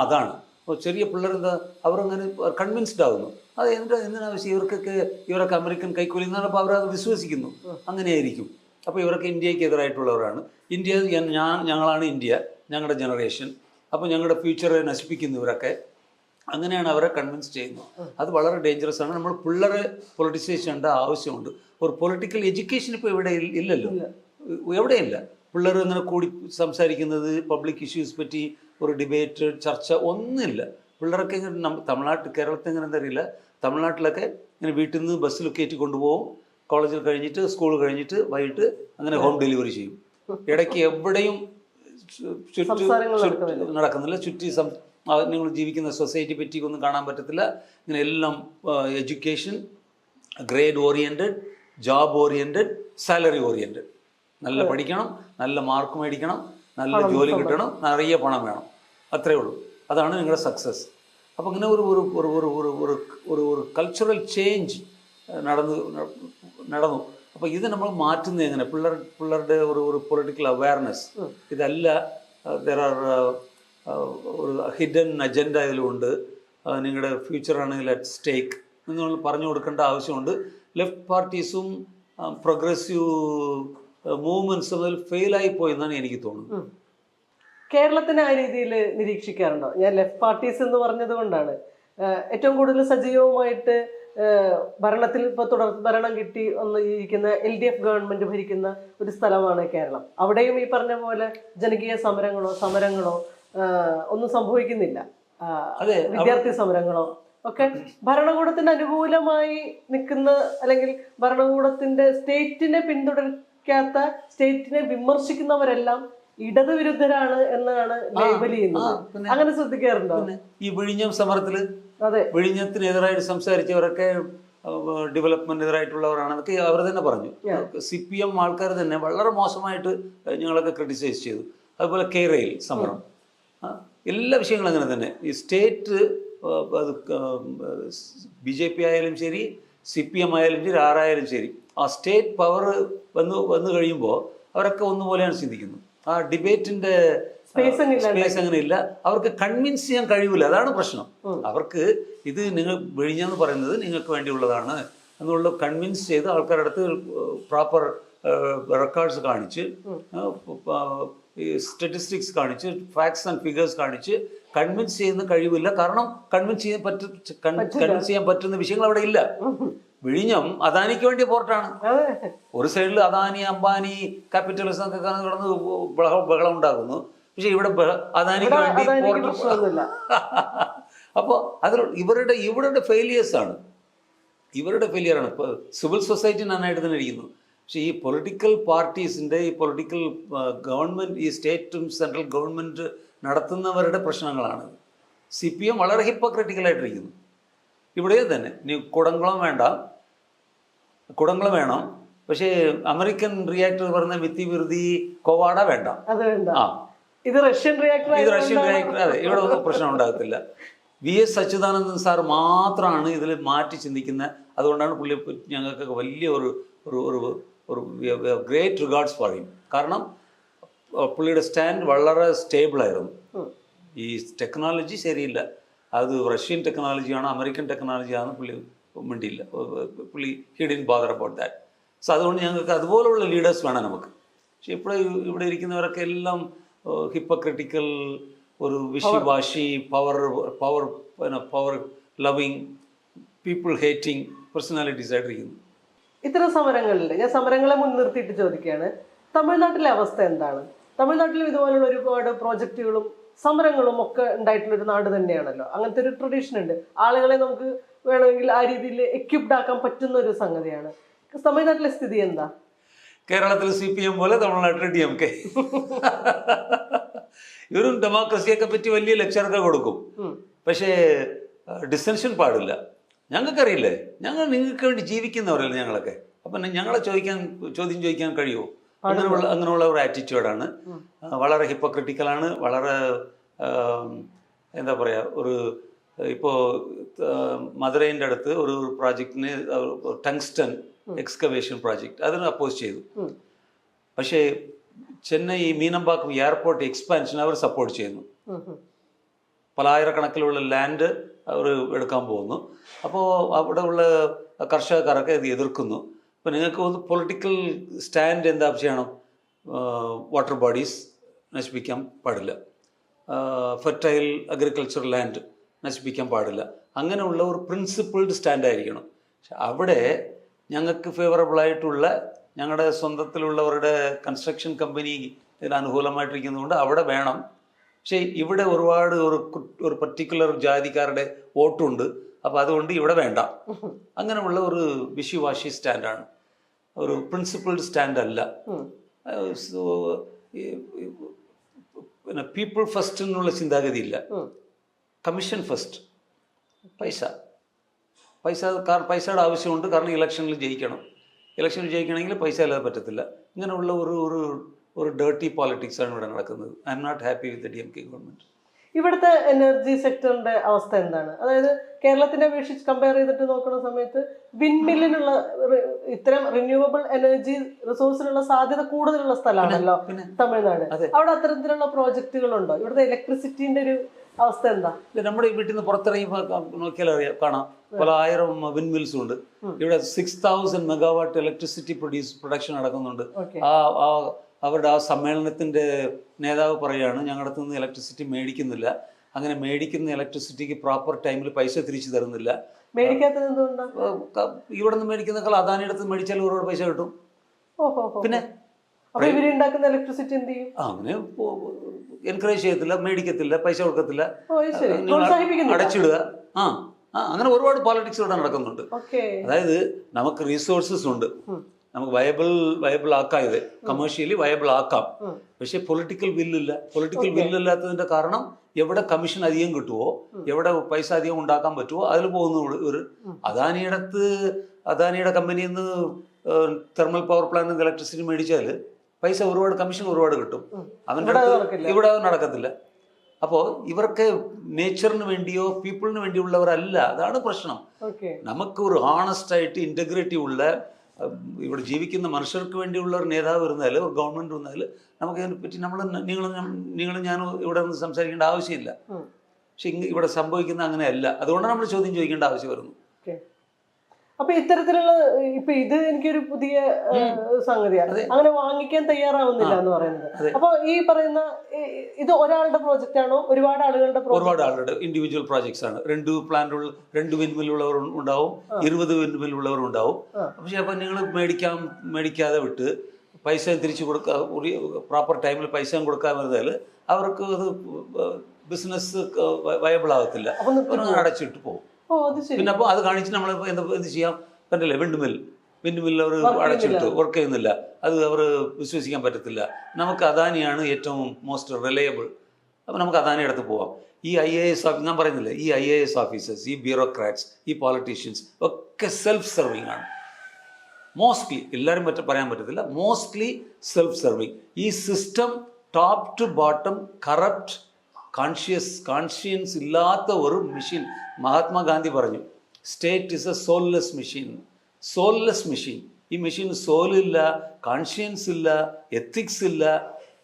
അതാണ്. അപ്പോൾ ചെറിയ പിള്ളേർ എന്താ അവരങ്ങനെ കൺവിൻസ്ഡ് ആകുന്നു. അത് എന്തിനാവശ്യം ഇവരൊക്കെ അമേരിക്കൻ കൈക്കൂലി എന്ന് പറഞ്ഞപ്പോൾ അവരത് വിശ്വസിക്കുന്നു. അങ്ങനെയായിരിക്കും. അപ്പോൾ ഇവരൊക്കെ ഇന്ത്യക്ക് എതിരായിട്ടുള്ളവരാണ്. ഞങ്ങളാണ് ഇന്ത്യ, ഞങ്ങളുടെ ജനറേഷൻ, അപ്പോൾ ഞങ്ങളുടെ ഫ്യൂച്ചറെ നശിപ്പിക്കുന്നു ഇവരൊക്കെ. അങ്ങനെയാണ് അവരെ കൺവിൻസ് ചെയ്യുന്നത്. അത് വളരെ ഡേഞ്ചറസ് ആണ്. നമ്മൾ പിള്ളേരെ പൊളിറ്റിസൈസ് ചെയ്യേണ്ട ആവശ്യമുണ്ട്. ഒരു പൊളിറ്റിക്കൽ എഡ്യൂക്കേഷൻ ഇപ്പോൾ ഇവിടെ ഇല്ലല്ലോ, എവിടെയില്ല. പിള്ളേർ ഇങ്ങനെ കൂടി സംസാരിക്കുന്നത്, പബ്ലിക് ഇഷ്യൂസ് പറ്റി ഒരു ഡിബേറ്റ്, ചർച്ച ഒന്നുമില്ല. പിള്ളേരൊക്കെ ഇങ്ങനെ കേരളത്തിൽ ഇങ്ങനെ എന്താ അറിയില്ല, തമിഴ്നാട്ടിലൊക്കെ ഇങ്ങനെ വീട്ടിൽ നിന്ന് ബസ്സിൽ കയറ്റി കൊണ്ടുപോകും. കോളേജിൽ കഴിഞ്ഞിട്ട്, സ്കൂൾ കഴിഞ്ഞിട്ട് വൈകിട്ട് അങ്ങനെ ഹോം ഡെലിവറി ചെയ്യും. ഇടയ്ക്ക് എവിടെയും നടക്കുന്നില്ല. നിങ്ങൾ ജീവിക്കുന്ന സൊസൈറ്റി പറ്റി ഒന്നും കാണാൻ പറ്റത്തില്ല. ഇങ്ങനെ എല്ലാം education, grade oriented, job oriented, salary oriented. നല്ല പഠിക്കണം, നല്ല മാർക്ക് മേടിക്കണം, നല്ല ജോലി കിട്ടണം, നിറയെ പണം വേണം, അത്രയേ ഉള്ളൂ. അതാണ് നിങ്ങളുടെ സക്സസ്. അപ്പോൾ ഇങ്ങനെ ഒരു കൾച്ചറൽ ചേഞ്ച് നടന്നു. അപ്പോൾ ഇത് നമ്മൾ മാറ്റുന്നത് എങ്ങനെ? പിള്ളേരുടെ ഒരു പൊളിറ്റിക്കൽ അവയർനെസ്. ഇതല്ല, ദർ ആർ ഒരു ഹിഡൻ അജണ്ട ഇതിലുണ്ട്. നിങ്ങളുടെ ഫ്യൂച്ചറാണെങ്കിൽ അറ്റ് സ്റ്റേക്ക് നിങ്ങൾ പറഞ്ഞു കൊടുക്കേണ്ട ആവശ്യമുണ്ട്. ലെഫ്റ്റ് പാർട്ടീസും പ്രോഗ്രസീവ് മൂവ്മെൻറ്റ്സും അതിൽ ഫെയിലായി പോയെന്നാണ് എനിക്ക് തോന്നുന്നത്. കേരളത്തിന് ആ രീതിയിൽ നിരീക്ഷിക്കാറുണ്ടോ? ഞാൻ ലെഫ്റ്റ് പാർട്ടീസ് എന്ന് പറഞ്ഞത് കൊണ്ടാണ്. ഏറ്റവും കൂടുതൽ സജീവമായിട്ട് ഭരണത്തിൽ ഇപ്പോൾ തുടർ ഭരണം കിട്ടി ഒന്ന് ഇരിക്കുന്ന LDF ഗവൺമെന്റ് ഭരിക്കുന്ന ഒരു സ്ഥലമാണ് കേരളം. അവിടെയും ഈ പറഞ്ഞ പോലെ ജനകീയ സമരങ്ങളോ ഒന്നും സംഭവിക്കുന്നില്ല. വിദ്യാർത്ഥി സമരങ്ങളോ ഒക്കെ ഭരണകൂടത്തിന് അനുകൂലമായി നിൽക്കുന്ന, അല്ലെങ്കിൽ ഭരണകൂടത്തിന്റെ സ്റ്റേറ്റിനെ പിന്തുണയ്ക്കാത്ത, സ്റ്റേറ്റിനെ വിമർശിക്കുന്നവരെല്ലാം ഇടതുവിരുദ്ധരാണ് എന്നാണ് ലേബൽ ചെയ്യുന്നത്. അങ്ങനെ ശ്രദ്ധിക്കാറുണ്ടോ? ഈ വിഴിഞ്ഞം സമരത്തില് അതെ, വിഴിഞ്ഞത്തിനെതിരായിട്ട് സംസാരിച്ചവരൊക്കെ ഡെവലപ്മെന്റിനെതിരായിട്ടുള്ളവരാണെന്നൊക്കെ അവർ തന്നെ പറഞ്ഞു. CPM ആൾക്കാർ തന്നെ വളരെ മോശമായിട്ട് ഞങ്ങളൊക്കെ ക്രിട്ടിസൈസ് ചെയ്തു. അതുപോലെ കേരയിൽ സമരം, എല്ലാ വിഷയങ്ങളും അങ്ങനെ തന്നെ. ഈ സ്റ്റേറ്റ് അത് BJP ആയാലും ശരി, CPM ആയാലും ശരി, ആരായാലും ശരി, ആ സ്റ്റേറ്റ് പവർ വന്നു കഴിയുമ്പോൾ അവരൊക്കെ ഒന്നുപോലെയാണ് ചിന്തിക്കുന്നത്. ആ ഡിബേറ്റിന്റെ സ്പേസ് അങ്ങനെ ഇല്ല. അവർക്ക് കൺവിൻസ് ചെയ്യാൻ കഴിയില്ല. അതാണ് പ്രശ്നം. അവർക്ക് ഇത് നിങ്ങൾ വിഴിഞ്ഞെന്ന് പറയുന്നത് നിങ്ങൾക്ക് വേണ്ടിയുള്ളതാണ് എന്നുള്ള കൺവിൻസ് ചെയ്ത് ആൾക്കാരുടെ അടുത്ത് പ്രോപ്പർ റെക്കോർഡ്സ് കാണിച്ച്, സ്റ്റാറ്റിസ്റ്റിക്സ് കാണിച്ച്, ഫാക്ട്സ് ആൻഡ് ഫിഗേഴ്സ് കാണിച്ച് കൺവിൻസ് ചെയ്യുന്ന കഴിവില്ല. കാരണം കൺവിൻസ് ചെയ്യാൻ പറ്റുന്ന വിഷയങ്ങൾ അവിടെ ഇല്ല. വിഴിഞ്ഞം അദാനിക്ക് വേണ്ടിയ പോർട്ടാണ്. ഒരു സൈഡിൽ അദാനി, അംബാനി, ക്യാപിറ്റലിസം ഒക്കെ കിടന്ന് ബഹളം ഉണ്ടാകുന്നു. പക്ഷെ ഇവിടെ അദാനിക്ക് വേണ്ടി പോർട്ട്. അപ്പോൾ അതിൽ ഇവരുടെ ഫെയിലിയേഴ്സ് ആണ്, ഇവരുടെ ഫെയിലിയറാണ്. ഇപ്പോൾ സിവിൽ സൊസൈറ്റി നന്നായിട്ട് തന്നെ ഇരിക്കുന്നു. പക്ഷേ ഈ പൊളിറ്റിക്കൽ പാർട്ടീസിൻ്റെ, ഈ പൊളിറ്റിക്കൽ ഗവൺമെൻറ്, ഈ സ്റ്റേറ്റും സെൻട്രൽ ഗവൺമെൻറ് നടത്തുന്നവരുടെ പ്രശ്നങ്ങളാണ്. CPM വളരെ ഹിപ്പോക്രറ്റിക്കലായിട്ടിരിക്കുന്നു. ഇവിടെ തന്നെ ഇനി കുടംകുളം വേണം, പക്ഷേ അമേരിക്കൻ റിയാക്ടർ പറഞ്ഞ വിരുതി കോവാട വേണ്ട. ഇത് റഷ്യൻ റിയാക്ടർ. അതെ, ഇവിടെ ഒന്നും പ്രശ്നം ഉണ്ടാകത്തില്ല. VS അച്യുതാനന്ദൻ സാർ മാത്രമാണ് ഇതിൽ മാറ്റി ചിന്തിക്കുന്നത്. അതുകൊണ്ടാണ് പുള്ളി ഞങ്ങൾക്കൊക്കെ വലിയ ഒരു ഗ്രേറ്റ് റിഗാർഡ്സ് ഫോർ ഹിം. കാരണം പുള്ളിയുടെ സ്റ്റാൻഡ് വളരെ സ്റ്റേബിളായിരുന്നു. ഈ ടെക്നോളജി ശരിയില്ല, അത് റഷ്യൻ ടെക്നോളജിയാണ്, അമേരിക്കൻ ടെക്നോളജിയാണ്, പുള്ളി മിണ്ടിയില്ല. പുള്ളി he didn't bother about that. So അതുകൊണ്ട് ഞങ്ങൾക്ക് അതുപോലുള്ള ലീഡേഴ്സ് വേണം നമുക്ക്. പക്ഷെ ഇവിടെ ഇരിക്കുന്നവരൊക്കെ എല്ലാം ഹിപ്പോക്രിറ്റിക്കൽ, ഒരു വിഷിവാശി, power loving, people hating personalities ആയിട്ടിരിക്കുന്നു. ഇത്തരം സമരങ്ങളിൽ ഞാൻ സമരങ്ങളെ മുൻനിർത്തിയിട്ട് ചോദിക്കുകയാണ്, തമിഴ്നാട്ടിലെ അവസ്ഥ എന്താണ്? തമിഴ്നാട്ടിലും ഇതുപോലുള്ള ഒരുപാട് പ്രോജക്റ്റുകളും സമരങ്ങളും ഒക്കെ ഉണ്ടായിട്ടുള്ളൊരു നാട് തന്നെയാണല്ലോ. അങ്ങനത്തെ ഒരു ട്രഡീഷൻ ഉണ്ട്. ആളുകളെ നമുക്ക് വേണമെങ്കിൽ ആ രീതിയിൽ എക്യുപ്ഡ് ആക്കാൻ പറ്റുന്ന ഒരു സംഗതിയാണ്. തമിഴ്നാട്ടിലെ സ്ഥിതി എന്താ? കേരളത്തിൽ CPM പോലെ തമിഴ്നാട്ടിൽ DMK. ഇവരും ഡെമോക്രസിയൊക്കെ പറ്റി വലിയ ലെക്ചറൊക്കെ കൊടുക്കും. പക്ഷേ ഡിസ്റ്റൻഷൻ പാടില്ല. ഞങ്ങൾക്കറിയില്ലേ, ഞങ്ങൾ നിങ്ങൾക്ക് വേണ്ടി ജീവിക്കുന്നവരല്ലേ ഞങ്ങളൊക്കെ. അപ്പം ഞങ്ങളെ ചോദ്യം ചോദിക്കാൻ കഴിയുമോ? അങ്ങനെയുള്ള ഒരു ആറ്റിറ്റ്യൂഡാണ്. വളരെ ഹിപ്പോക്രിറ്റിക്കലാണ്. വളരെ എന്താ പറയുക, ഇപ്പോൾ മധുരൈൻ്റെ അടുത്ത് ഒരു പ്രോജക്റ്റിന്, ടങ്സ്റ്റൺ എക്സ്കവേഷൻ പ്രോജക്റ്റ്, അതിന് അപ്പോസ് ചെയ്തു. പക്ഷേ ചെന്നൈ മീനമ്പാക്കം എയർപോർട്ട് എക്സ്പാൻഷൻ അവർ സപ്പോർട്ട് ചെയ്യുന്നു. പലായിരക്കണക്കിലുള്ള ലാൻഡ് അവർ എടുക്കാൻ പോകുന്നു. അപ്പോൾ അവിടെ ഉള്ള കർഷകരൊക്കെ ഇത് എതിർക്കുന്നു. അപ്പോൾ നിങ്ങൾക്ക് ഒന്ന് പൊളിറ്റിക്കൽ സ്റ്റാൻഡ് എന്താ ചെയ്യണം? വാട്ടർ ബോഡീസ് നശിപ്പിക്കാൻ പാടില്ല, ഫെർട്ടൈൽ അഗ്രികൾച്ചർ ലാൻഡ് നശിപ്പിക്കാൻ പാടില്ല. അങ്ങനെയുള്ള ഒരു പ്രിൻസിപ്പിൾഡ് സ്റ്റാൻഡ് ആയിരിക്കണം. പക്ഷെ അവിടെ ഞങ്ങൾക്ക് ഫേവറബിളായിട്ടുള്ള, ഞങ്ങളുടെ സ്വന്തത്തിലുള്ളവരുടെ കൺസ്ട്രക്ഷൻ കമ്പനി ഇതിന് അനുകൂലമായിട്ടിരിക്കുന്നതുകൊണ്ട് അവിടെ വേണം. പക്ഷേ ഇവിടെ ഒരുപാട് ഒരു പർട്ടിക്കുലർ ജാതിക്കാരുടെ വോട്ടുണ്ട്. അപ്പോൾ അതുകൊണ്ട് ഇവിടെ വേണ്ട. അങ്ങനെയുള്ള ഒരു വിഷിവാശി സ്റ്റാൻഡാണ്, ഒരു പ്രിൻസിപ്പിൾഡ് സ്റ്റാൻഡ് അല്ല. പിന്നെ പീപ്പിൾ ഫസ്റ്റ് എന്നുള്ള ചിന്താഗതി ഇല്ല. Commission first. പൈസയുടെ ആവശ്യമുണ്ട്. കാരണം ഇലക്ഷനിൽ ജയിക്കണമെങ്കിൽ പൈസ അല്ലാതെ പറ്റത്തില്ല. ഇങ്ങനെയുള്ള ഒരു ഡേർട്ടി പോളിറ്റിക്സ് ആണ് ഇവിടെ നടക്കുന്നത്. I'm not happy with DMK government. ഇവിടുത്തെ എനർജി സെക്ടറിന്റെ അവസ്ഥ എന്താണ്? അതായത് കേരളത്തിനെ അപേക്ഷിച്ച് കമ്പയർ ചെയ്തിട്ട് നോക്കുന്ന സമയത്ത് വിൻമില്ലിനുള്ള, ഇത്തരം റിന്യൂവബിൾ എനർജി റിസോഴ്സിനുള്ള സാധ്യത കൂടുതലുള്ള സ്ഥലമാണല്ലോ തമിഴ്നാട്. അവിടെ അത്തരത്തിലുള്ള പ്രോജക്റ്റുകളുണ്ടോ? ഇവിടുത്തെ ഇലക്ട്രിസിറ്റിന്റെ ഒരു അവസ്ഥ എന്താ? നമ്മുടെ വീട്ടിൽ നിന്ന് പുറത്തിറങ്ങി നോക്കിയാൽ കാണാം, പല 1000 വിൻമിൽസ് ഉണ്ട്. ഇവിടെ 6000 മെഗാവാട്ട് ഇലക്ട്രിസിറ്റി പ്രൊഡക്ഷൻ നടക്കുന്നുണ്ട്. അവരുടെ ആ സമ്മേളനത്തിന്റെ നേതാവ് പറയാണ്, ഞങ്ങളുടെ നിന്ന് ഇലക്ട്രിസിറ്റി മേടിക്കുന്നില്ല, അങ്ങനെ മേടിക്കുന്ന ഇലക്ട്രിസിറ്റിക്ക് പ്രോപ്പർ ടൈമിൽ പൈസ തിരിച്ചു തരുന്നില്ല. മേടിക്കാത്തത് എന്തുകൊണ്ടാണ്? ഇവിടെ നിന്ന് മേടിക്കുന്നേക്കാൾ അദാനിയുടെ അടുത്ത് മേടിച്ചാൽ ഒരുപാട് പൈസ കിട്ടും. ഓഹോ. പിന്നെ അപ്പൊ ഇവര് ഉണ്ടാക്കുന്ന ഇലക്ട്രിസിറ്റി എന്ത് ചെയ്യും? അങ്ങനെ എൻകറേജ് ചെയ്യത്തില്ല, മേടിക്കത്തില്ല, പൈസ കൊടുക്കത്തില്ല, അടച്ചിടുക. അങ്ങനെ ഒരുപാട് പോളിറ്റിക്സ് ഇവിടെ നടക്കുന്നുണ്ട്. അതായത് നമുക്ക് റിസോഴ്സസ് ഉണ്ട്, നമുക്ക് വയബിൾ ആക്കാം, ഇത് കമേഴ്ഷ്യലി വയബിൾ ആക്കാം. പക്ഷെ പൊളിറ്റിക്കൽ ബില്ലില്ല. പൊളിറ്റിക്കൽ ബില്ലില്ലാത്തതിന്റെ കാരണം എവിടെ കമ്മീഷൻ അധികം കിട്ടുമോ, എവിടെ പൈസ അധികം ഉണ്ടാക്കാൻ പറ്റുമോ അതിൽ പോകുന്നു. ഒരു അദാനിയുടെ കമ്പനിയിൽ നിന്ന് തെർമൽ പവർ പ്ലാന്റിൽ നിന്ന് ഇലക്ട്രിസിറ്റി മേടിച്ചാൽ പൈസ ഒരുപാട്, കമ്മീഷൻ ഒരുപാട് കിട്ടും. അവൻ്റെ ഇവിടെ നടക്കത്തില്ല. അപ്പോൾ ഇവർക്ക് നേച്ചറിന് വേണ്ടിയോ പീപ്പിളിന് വേണ്ടിയുള്ളവരല്ല. അതാണ് പ്രശ്നം. നമുക്ക് ഒരു ഹോണസ്റ്റ് ആയിട്ട് ഇന്റഗ്രിറ്റി ഉള്ള ഇവിടെ ജീവിക്കുന്ന മനുഷ്യർക്ക് വേണ്ടിയുള്ള ഒരു നേതാവ് വരുന്നാൽ, ഒരു ഗവൺമെന്റ് വന്നാൽ നമുക്ക് ഇതിനെപ്പറ്റി നിങ്ങളും ഞാനും ഇവിടെ നിന്ന് സംസാരിക്കേണ്ട ആവശ്യമില്ല. പക്ഷെ ഇവിടെ സംഭവിക്കുന്ന അങ്ങനെയല്ല. അതുകൊണ്ടാണ് നമ്മൾ ചോദ്യം ചോദിക്കേണ്ട ആവശ്യം വരുന്നു. അപ്പൊ ഇത്തരത്തിലുള്ള ഇപ്പൊ ഇത് എനിക്കൊരു പുതിയ സംഗതിയാണ്. അങ്ങനെ വാങ്ങിക്കാൻ തയ്യാറാവുന്നില്ല എന്ന് പറയുന്നത്. അപ്പൊ ഈ പറയുന്ന ഇത് ഒരാളുടെ പ്രോജക്റ്റ് ആണോ, ഒരുപാട് ആളുകളുടെ ഇൻഡിവിജ്വൽ പ്രോജക്ട്സ് ആണ്. 2 വിൻമില്ലുള്ളവർ ഉണ്ടാവും, 20 വിൻമില്ലുള്ളവർ ഉണ്ടാവും. പക്ഷെ അപ്പൊ നിങ്ങൾ മേടിക്കാതെ വിട്ട് പൈസ തിരിച്ചു പ്രോപ്പർ ടൈമിൽ പൈസ കൊടുക്കാൻ വരുന്നതിൽ അവർക്ക് അത് ബിസിനസ് വയബിൾ ആകത്തില്ല, അടച്ചിട്ട് പോകും. പിന്നെ അപ്പോൾ അത് കാണിച്ച് നമ്മൾ എന്ത് ചെയ്യാം പറ്റില്ല. വിൻഡ്മിൽ അവർ അടച്ചിട്ട് വർക്ക് ചെയ്യുന്നില്ല, അത് അവർ വിശ്വസിക്കാൻ പറ്റത്തില്ല. നമുക്ക് അദാനിയാണ് ഏറ്റവും മോസ്റ്റ് റിലയബിൾ. അപ്പോൾ നമുക്ക് അദാനി അടുത്ത് പോവാം. ഈ IAS ഞാൻ പറയുന്നില്ല, ഈ IAS ഓഫീസേഴ്സ്, ഈ ബ്യൂറോക്രാറ്റ്സ്, ഈ പോളിറ്റീഷ്യൻസ് ഒക്കെ സെൽഫ് സർവിങ് ആണ്. മോസ്റ്റ്ലി, എല്ലാവരും പറയാൻ പറ്റത്തില്ല, മോസ്റ്റ്ലി സെൽഫ് സർവിങ്. ഈ system top to bottom corrupt, conscience ഇല്ലാത്ത ഒരു മെഷീൻ. മഹാത്മാഗാന്ധി പറഞ്ഞു, state is a soulless machine. Soulless machine. ഈ മെഷീൻ സോലില്ല, കോൺഷ്യൻസ് ഇല്ല, എത്തിക്സ് ഇല്ല,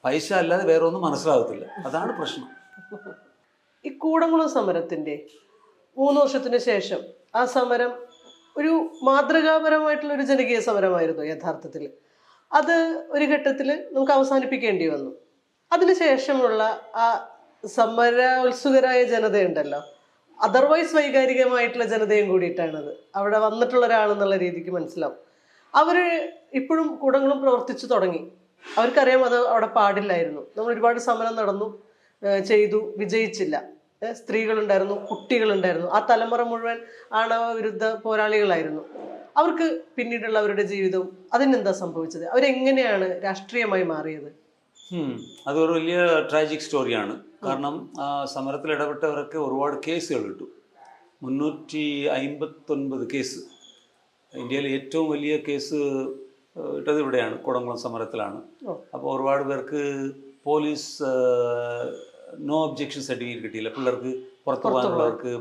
പൈസ അല്ലാതെ വേറെ ഒന്നും മനസ്സിലാകത്തില്ല. അതാണ് പ്രശ്നം. ഈ കൂടംകുളം സമരത്തിന്റെ 3 വർഷത്തിന് ശേഷം ആ സമരം ഒരു മാതൃകാപരമായിട്ടുള്ള ഒരു ജനകീയ സമരമായിരുന്നു യഥാർത്ഥത്തിൽ. അത് ഒരു ഘട്ടത്തിൽ നമുക്ക് അവസാനിപ്പിക്കേണ്ടി വന്നു. അതിനുശേഷമുള്ള ആ സമരോത്സുകരായ ജനതയുണ്ടല്ലോ, അതർവൈസ് വൈകാരികമായിട്ടുള്ള ജനതയും കൂടിയിട്ടാണത്. അവിടെ വന്നിട്ടുള്ള ഒരാളെന്നുള്ള രീതിക്ക് മനസ്സിലാവും. അവർ ഇപ്പോഴും കൂടംകുളം പ്രവർത്തിച്ചു തുടങ്ങി. അവർക്കറിയാം അത് അവിടെ പാടില്ലായിരുന്നു. നമ്മൾ ഒരുപാട് സമരം നടന്നു, ചെയ്തു, വിജയിച്ചില്ല. സ്ത്രീകളുണ്ടായിരുന്നു, കുട്ടികളുണ്ടായിരുന്നു. ആ തലമുറ മുഴുവൻ ആണവ വിരുദ്ധ പോരാളികളായിരുന്നു. അവർക്ക് പിന്നീടുള്ള അവരുടെ ജീവിതവും അതിനെന്താ സംഭവിച്ചത്? അവരെങ്ങനെയാണ് രാഷ്ട്രീയമായി മാറിയത്? അതൊരു വലിയ ട്രാജിക് സ്റ്റോറിയാണ്. കാരണം സമരത്തിൽ ഇടപെട്ടവരൊക്കെ ഒരുപാട് കേസുകൾ ഇട്ടു. 359 കേസ്. ഇന്ത്യയിലെ ഏറ്റവും വലിയ കേസ് ഇട്ടത് ഇവിടെയാണ്, കൂടംകുളം സമരത്തിലാണ്. അപ്പോൾ ഒരുപാട് പേർക്ക് പോലീസ് നോ ഒബ്ജെക്ഷൻ സർട്ടിഫിക്കറ്റ് കിട്ടിയില്ല. പിള്ളേർക്ക് പുറത്തു പോകാനുള്ളവർക്ക്,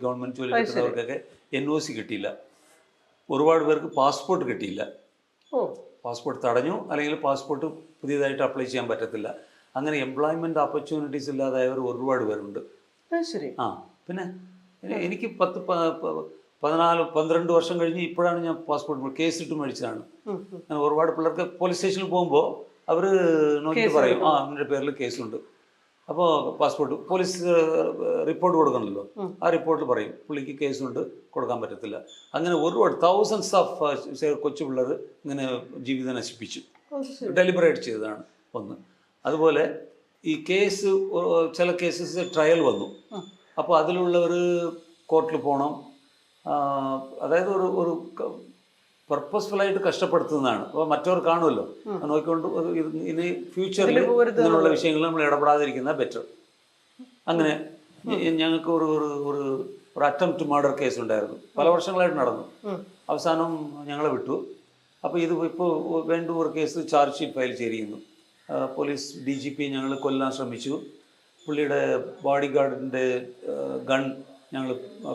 ഗവൺമെൻറ് ജോലി കിട്ടുന്നവർക്കൊക്കെ NOC കിട്ടിയില്ല. ഒരുപാട് പേർക്ക് പാസ്പോർട്ട് കിട്ടിയില്ല. പാസ്പോർട്ട് തടഞ്ഞു, അല്ലെങ്കിൽ പാസ്പോർട്ട് പുതിയതായിട്ട് അപ്ലൈ ചെയ്യാൻ പറ്റത്തില്ല. അങ്ങനെ എംപ്ലോയ്മെൻറ്റ് ഓപ്പർച്യൂണിറ്റീസ് ഇല്ലാതായവർ ഒരുപാട് പേരുണ്ട്. പിന്നെ എനിക്ക് 12 വർഷം കഴിഞ്ഞ് ഇപ്പോഴാണ് ഞാൻ പാസ്പോർട്ട് കേസിട്ട് മേടിച്ചതാണ്. അങ്ങനെ ഒരുപാട് പിള്ളേർക്ക് പോലീസ് സ്റ്റേഷനിൽ പോകുമ്പോൾ അവർ നോക്കിയിട്ട് പറയും, അവൻ്റെ പേരിൽ കേസുണ്ട്. അപ്പോൾ പാസ്പോർട്ട് പോലീസ് റിപ്പോർട്ട് കൊടുക്കണമല്ലോ, ആ റിപ്പോർട്ടിൽ പറയും പുള്ളിക്ക് കേസുണ്ട്, കൊടുക്കാൻ പറ്റത്തില്ല. അങ്ങനെ ഒരുപാട് തൗസൻഡ്സ് ഓഫ് കൊച്ചു പിള്ളേർ ഇങ്ങനെ ജീവിതം നശിപ്പിച്ചു. ഡെലിബറേറ്റ് ചെയ്തതാണ് ഒന്ന്. അതുപോലെ ഈ കേസ്, ചില കേസസ് ട്രയൽ വന്നു. അപ്പോൾ അതിലുള്ളവർ കോർട്ടിൽ പോകണം. അതായത് ഒരു പർപ്പസ്ഫുള്ളായിട്ട് കഷ്ടപ്പെടുത്തുന്നതാണ്. അപ്പോൾ മറ്റവർ കാണുമല്ലോ, നോക്കിക്കൊണ്ട് ഇനി ഫ്യൂച്ചറിൽ ഇങ്ങനെയുള്ള വിഷയങ്ങളിൽ നമ്മൾ ഇടപെടാതിരിക്കുന്ന ബെറ്റർ. അങ്ങനെ ഞങ്ങൾക്ക് ഒരു അറ്റംപ്റ്റ് മർഡർ കേസ് ഉണ്ടായിരുന്നു, പല വർഷങ്ങളായിട്ട് നടന്നു. അവസാനം ഞങ്ങളെ വിട്ടു. അപ്പോൾ ഇത് ഇപ്പോൾ വീണ്ടും ഒരു കേസ് ചാർജ് ഷീറ്റ് ഫയൽ ചെയ്തിരിക്കുന്നു. പോലീസ് DGP ഞങ്ങൾ കൊല്ലാൻ ശ്രമിച്ചു. പുള്ളിയുടെ ബോഡി ഗാർഡിൻ്റെ ഗൺ ഞങ്ങൾ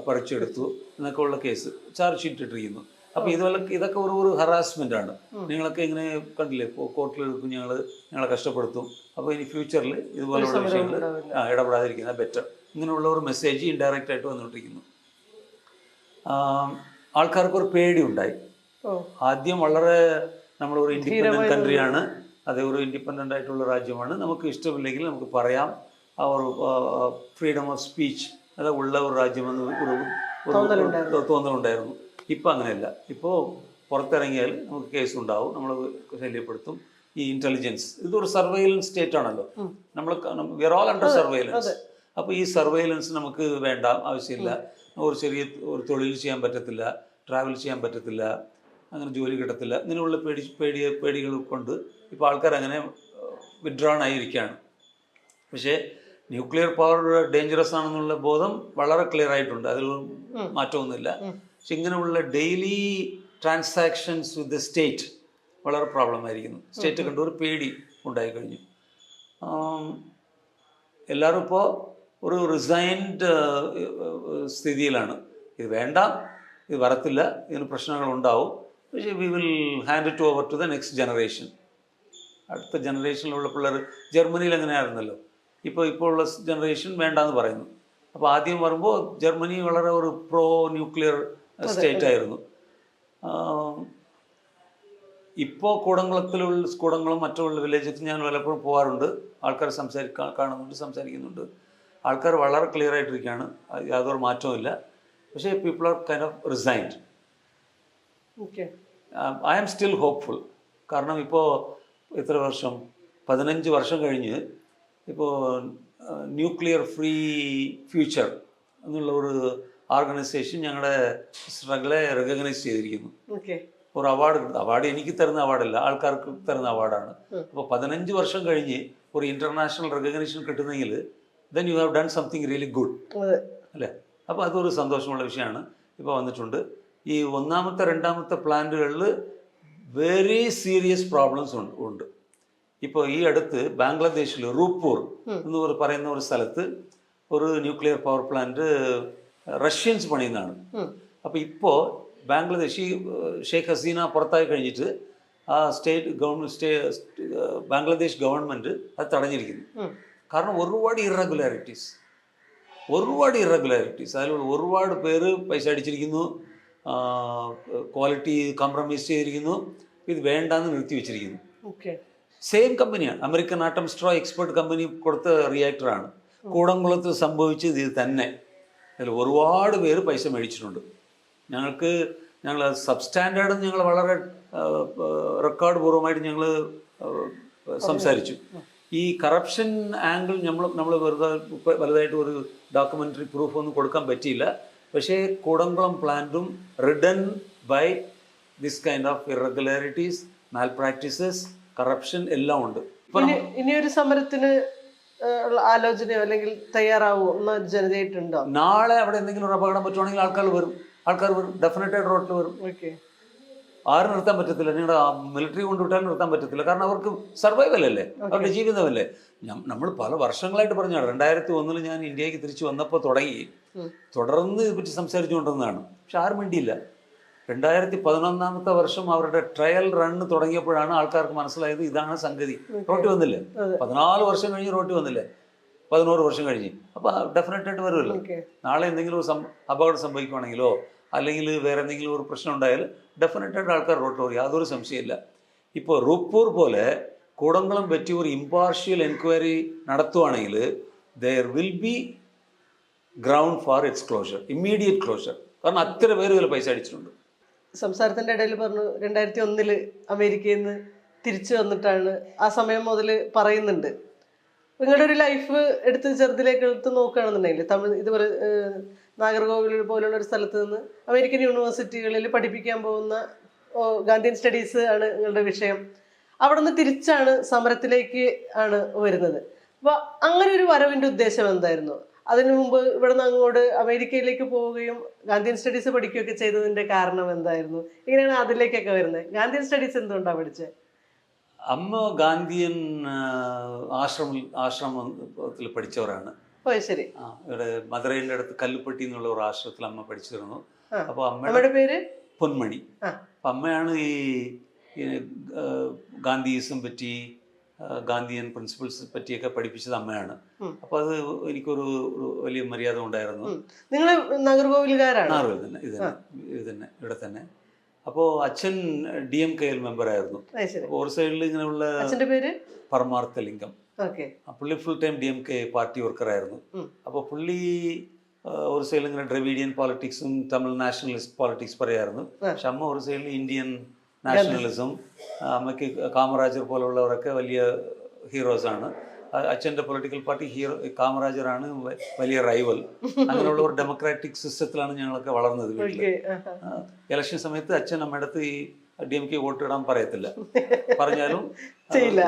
പറിച്ചെടുത്തു എന്നൊക്കെ ഉള്ള കേസ് ചാർജ് ഷീറ്റ് ഇട്ടിരിക്കുന്നു. അപ്പോൾ ഇതൊക്കെ ഒരു ഹറാസ്മെൻ്റ് ആണ്. നിങ്ങളൊക്കെ ഇങ്ങനെ കണ്ടില്ലേ, കോർട്ടിലെടുക്കും, ഞങ്ങളെ കഷ്ടപ്പെടുത്തും. അപ്പോൾ ഇനി ഫ്യൂച്ചറിൽ ഇതുപോലുള്ള വിഷയങ്ങൾ ഇടപെടാതിരിക്കുന്ന ബെറ്റർ. ഇങ്ങനെയുള്ള ഒരു മെസ്സേജ് ഇൻഡയറക്റ്റ് ആയിട്ട് വന്നുകൊണ്ടിരിക്കുന്നു. ആൾക്കാർക്ക് ഒരു പേടി ഉണ്ടായി. ആദ്യം വളരെ നമ്മളൊരു ഇൻഡിപെൻഡൻറ്റ് കൺട്രിയാണ്, അതേ ഒരു ഇൻഡിപെൻഡൻ്റ് ആയിട്ടുള്ള രാജ്യമാണ്, നമുക്ക് ഇഷ്ടമില്ലെങ്കിൽ നമുക്ക് പറയാം, ഒരു ഫ്രീഡം ഓഫ് സ്പീച്ച് അത് ഉള്ള ഒരു രാജ്യമെന്ന് തോന്നലുണ്ടായിരുന്നു. ഇപ്പം അങ്ങനെയല്ല. ഇപ്പോൾ പുറത്തിറങ്ങിയാൽ നമുക്ക് കേസുണ്ടാവും, നമ്മൾ ശല്യപ്പെടുത്തും. ഈ ഇൻ്റലിജൻസ് ഇതൊരു സർവൈലൻസ് സ്റ്റേറ്റ് ആണല്ലോ, നമ്മൾ we are all under surveillance. അപ്പോൾ ഈ സർവൈലൻസ് നമുക്ക് വേണ്ട, ആവശ്യമില്ല. ഒരു ചെറിയ ഒരു തൊഴിൽ ചെയ്യാൻ പറ്റത്തില്ല, ട്രാവൽ ചെയ്യാൻ പറ്റത്തില്ല, അങ്ങനെ ജോലി കിട്ടത്തില്ല, ഇങ്ങനെയുള്ള പേടികൾ കൊണ്ട് ഇപ്പോൾ ആൾക്കാർ അങ്ങനെ വിഡ്രോൺ ആയിരിക്കുകയാണ്. പക്ഷേ ന്യൂക്ലിയർ പവർ ഡേഞ്ചറസ് ആണെന്നുള്ള ബോധം വളരെ ക്ലിയർ ആയിട്ടുണ്ട്, അതിൽ മാറ്റമൊന്നുമില്ല. പക്ഷെ ഇങ്ങനെയുള്ള daily transactions with the state വളരെ പ്രോബ്ലം ആയിരിക്കുന്നു. സ്റ്റേറ്റ് കണ്ട് ഒരു പേടി ഉണ്ടായിക്കഴിഞ്ഞു. എല്ലാവരും ഇപ്പോൾ ഒരു റിസൈൻഡ് സ്ഥിതിയിലാണ്. ഇത് വേണ്ട, ഇത് വരത്തില്ല, ഇതിന് പ്രശ്നങ്ങളുണ്ടാവും, പക്ഷേ we will hand it over to the next generation. അടുത്ത ജനറേഷനിലുള്ള പിള്ളേർ ജർമ്മനിയിൽ എങ്ങനെയായിരുന്നല്ലോ, ഇപ്പോൾ ഉള്ള ജനറേഷൻ വേണ്ടാന്ന് പറയുന്നു. അപ്പോൾ ആദ്യം വരുമ്പോൾ ജർമ്മനി വളരെ ഒരു പ്രോ ന്യൂക്ലിയർ സ്റ്റേറ്റ് ആയിരുന്നു. ഇപ്പോൾ കൂടങ്ങളും മറ്റുള്ള വില്ലേജസ് ഞാൻ പലപ്പോഴും പോകാറുണ്ട്, ആൾക്കാർ കാണുന്നുണ്ട്, സംസാരിക്കുന്നുണ്ട്. ആൾക്കാർ വളരെ ക്ലിയർ ആയിട്ടിരിക്കുകയാണ്, യാതൊരു മാറ്റവും. പക്ഷേ people are kind of resigned. I am still hopeful. കാരണം ഇപ്പോൾ എത്ര വർഷം, 15 വർഷം കഴിഞ്ഞ് ഇപ്പോൾ ന്യൂക്ലിയർ ഫ്രീ ഫ്യൂച്ചർ എന്നുള്ള ഒരു ഓർഗനൈസേഷൻ ഞങ്ങളുടെ സ്ട്രഗിളെ റെക്കഗ്നൈസ് ചെയ്തിരിക്കുന്നു. ഒരു അവാർഡ് എനിക്ക് തരുന്ന അവാർഡല്ല, ആൾക്കാർക്ക് തരുന്ന അവാർഡാണ്. അപ്പോൾ 15 വർഷം കഴിഞ്ഞ് ഒരു ഇൻ്റർനാഷണൽ റെക്കഗ്നേഷൻ കിട്ടുന്നെങ്കിൽ then you have done something really good അല്ലേ? അപ്പോൾ അതൊരു സന്തോഷമുള്ള വിഷയമാണ്. ഇപ്പോൾ വന്നിട്ടുണ്ട് ഈ ഒന്നാമത്തെ രണ്ടാമത്തെ പ്ലാന്റുകളിൽ വെരി സീരിയസ് പ്രോബ്ലംസ് ഉണ്ട്. ഇപ്പോൾ ഈ അടുത്ത് ബാംഗ്ലാദേശിൽ റൂപ്പൂർ എന്ന് പറയുന്ന ഒരു സ്ഥലത്ത് ഒരു ന്യൂക്ലിയർ പവർ പ്ലാന്റ് റഷ്യൻസ് പണിയുന്നതാണ്. അപ്പോൾ ഇപ്പോൾ ബാംഗ്ലാദേശ് ഈ ഷെയ്ഖ് ഹസീന പുറത്തായി കഴിഞ്ഞിട്ട് ആ ബാംഗ്ലാദേശ് ഗവൺമെൻറ് അത് തടഞ്ഞിരിക്കുന്നു. കാരണം ഒരുപാട് ഇറഗുലാരിറ്റീസ് അതിലുള്ള ഒരുപാട് പേര് പൈസ അടിച്ചിരിക്കുന്നു, ക്വാളിറ്റി കോംപ്രമൈസ് ചെയ്തിരിക്കുന്നു, ഇത് വേണ്ടാന്ന് നിർത്തി വെച്ചിരിക്കുന്നു. സെയിം കമ്പനിയാണ്, American atom straw expert company കൊടുത്ത റിയാക്ടറാണ്. കൂടംകുളത്ത് സംഭവിച്ചത് ഇത് തന്നെ. അതിൽ ഒരുപാട് പേര് പൈസ മേടിച്ചിട്ടുണ്ട്. ഞങ്ങൾ സബ്സ്റ്റാൻഡേർഡ് ഞങ്ങൾ വളരെ റെക്കോർഡ് പൂർവ്വമായിട്ട് ഞങ്ങൾ സംസാരിച്ചു. ഈ കറപ്ഷൻ ആംഗിൾ നമ്മൾ വലുതായിട്ട് ഒരു ഡോക്യുമെൻ്ററി പ്രൂഫ് ഒന്നും കൊടുക്കാൻ പറ്റിയില്ല. പക്ഷേ കൂടംകുളം പ്ലാന്റും ridden by this kind of irregularities, malpractices, corruption എല്ലാം ഉണ്ട്. ഇനിയൊരു സമരത്തിന് ആലോചനയോ അല്ലെങ്കിൽ തയ്യാറാവോ എന്ന ജനതയായിട്ടുണ്ടോ? നാളെ അവിടെ എന്തെങ്കിലും ഒരു അപകടം പറ്റുവാണെങ്കിൽ ആൾക്കാർ വരും, ഡെഫിനറ്റായിട്ട് റോഡിൽ വരും. ആരും നിർത്താൻ പറ്റത്തില്ല, നിങ്ങളുടെ മിലിറ്ററി കൊണ്ടുവിട്ടാലും നിർത്താൻ പറ്റത്തില്ല. കാരണം അവർക്ക് സർവൈവൽ അല്ലേ, അവരുടെ ജീവിതമല്ലേ. നമ്മൾ പല വർഷങ്ങളായിട്ട് പറഞ്ഞാണ്. 2001 ഞാൻ ഇന്ത്യക്ക് തിരിച്ചു വന്നപ്പോൾ തുടർന്ന് ഇതേപ്പറ്റി സംസാരിച്ചുകൊണ്ടിരുന്നതാണ്. പക്ഷെ ആരും മിണ്ടിയില്ല. 2011 വർഷം അവരുടെ ട്രയൽ റണ്ണ് തുടങ്ങിയപ്പോഴാണ് ആൾക്കാർക്ക് മനസ്സിലായത് ഇതാണ് സംഗതി. റോട്ടി വന്നില്ലേ, 14 വർഷം കഴിഞ്ഞ് റോട്ടി വന്നില്ലേ, 11 വർഷം കഴിഞ്ഞ്. അപ്പോൾ ഡെഫിനറ്റായിട്ട് വരുമല്ലോ. നാളെ എന്തെങ്കിലും ഒരു അപകടം സംഭവിക്കുകയാണെങ്കിലോ അല്ലെങ്കിൽ വേറെ എന്തെങ്കിലും ഒരു പ്രശ്നം ഉണ്ടായാൽ ഡെഫിനറ്റായിട്ട് ആൾക്കാർ റോട്ടിൽ വരും, യാതൊരു സംശയമില്ല. ഇപ്പോൾ റൂപ്പൂർ പോലെ കൂടംകുളം പറ്റി ഒരു ഇമ്പാർഷ്യൽ എൻക്വയറി നടത്തുവാണെങ്കിൽ there will be ground for its closure, immediate closure. കാരണം അത്ര പേര് ഇതിൽ പൈസ അടിച്ചിട്ടുണ്ട്. സംസാരത്തിൻ്റെ ഇടയിൽ പറഞ്ഞു 2001 അമേരിക്കയിൽ നിന്ന് തിരിച്ചു വന്നിട്ടാണ്, ആ സമയം മുതൽ പറയുന്നുണ്ട്. നിങ്ങളുടെ ഒരു ലൈഫ് എടുത്ത് ചെറുതിലേക്ക് എടുത്ത് നോക്കുകയാണെന്നുണ്ടെങ്കിൽ ഇതുപോലെ നാഗർകോവിൽ പോലുള്ള ഒരു സ്ഥലത്ത് നിന്ന് അമേരിക്കൻ യൂണിവേഴ്സിറ്റികളിൽ പഠിപ്പിക്കാൻ പോകുന്ന ഗാന്ധിയൻ സ്റ്റഡീസ് ആണ് നിങ്ങളുടെ വിഷയം. അവിടെ നിന്ന് തിരിച്ചാണ് സമരത്തിലേക്ക് ആണ് വരുന്നത്. അപ്പോൾ അങ്ങനെ ഒരു വരവിൻ്റെ ഉദ്ദേശം എന്തായിരുന്നു? അതിനു മുമ്പ് ഇവിടെ നിന്ന് അങ്ങോട്ട് അമേരിക്കയിലേക്ക് പോവുകയും ഗാന്ധിയൻ സ്റ്റഡീസ് പഠിക്കുകയൊക്കെ ചെയ്തതിൻ്റെ കാരണം എന്തായിരുന്നു? എങ്ങനെയാണ് അതിലേക്കൊക്കെ വരുന്നത്? ഗാന്ധിയൻ സ്റ്റഡീസ് എന്തുകൊണ്ടാണ് പഠിച്ചത്? അമ്മ ഗാന്ധിയൻ ആശ്രമത്തിൽ പഠിച്ചവരാണ്. ശരി. ഇവിടെ മധുരൈൻ്റെ അടുത്ത് കല്ലുപ്പെട്ടി എന്നുള്ള ഒരു ആശ്രമത്തിൽ അമ്മ പഠിച്ചിരുന്നു. അപ്പോൾ അമ്മയുടെ പേര് പൊന്മണി. അപ്പം അമ്മയാണ് ഈ ഗാന്ധിയിസം പറ്റി, ഗാന്ധിയൻ പ്രിൻസിപ്പിൾസ് പറ്റിയൊക്കെ പഠിപ്പിച്ചത് അമ്മയാണ്. അപ്പോൾ അത് എനിക്കൊരു വലിയ മര്യാദ ഉണ്ടായിരുന്നു. നിങ്ങൾ നാഗർകോവിലുകാരാണ്? നാഗർകോവിൽ തന്നെ, ഇത് തന്നെ ഇവിടെ തന്നെ. അപ്പോൾ അച്ഛൻ DMKL മെമ്പറായിരുന്നു. ഒരു സൈഡിൽ ഇങ്ങനെയുള്ള പേര് പരമാർത്ഥലിംഗം ഓക്കെ. പുള്ളി ഫുൾ ടൈം DMK പാർട്ടി വർക്കറായിരുന്നു. അപ്പോൾ പുള്ളി ഒരു സൈഡിൽ ഇങ്ങനെ ദ്രവീഡിയൻ പോളിറ്റിക്സും തമിഴ് നാഷണലിസ്റ്റ് പോളിറ്റിക്സ് പറയായിരുന്നു. പക്ഷെ അമ്മ ഒരു സൈഡിൽ ഇന്ത്യൻ നാഷണലിസം, അമ്മയ്ക്ക് കാമരാജർ പോലുള്ളവരൊക്കെ വലിയ ഹീറോസാണ്. അച്ഛൻ്റെ പൊളിറ്റിക്കൽ പാർട്ടി കാമരാജറാണ് വലിയ റൈവൽ. അങ്ങനെയുള്ള ഒരു ഡെമോക്രാറ്റിക് സിസ്റ്റത്തിലാണ് ഞങ്ങളൊക്കെ വളർന്നത് വീട്ടിൽ. ഇലക്ഷൻ സമയത്ത് അച്ഛൻ അമ്മയുടെ അടുത്ത് ഈ DMK വോട്ട് ഇടാൻ പറയത്തില്ല, പറഞ്ഞാലും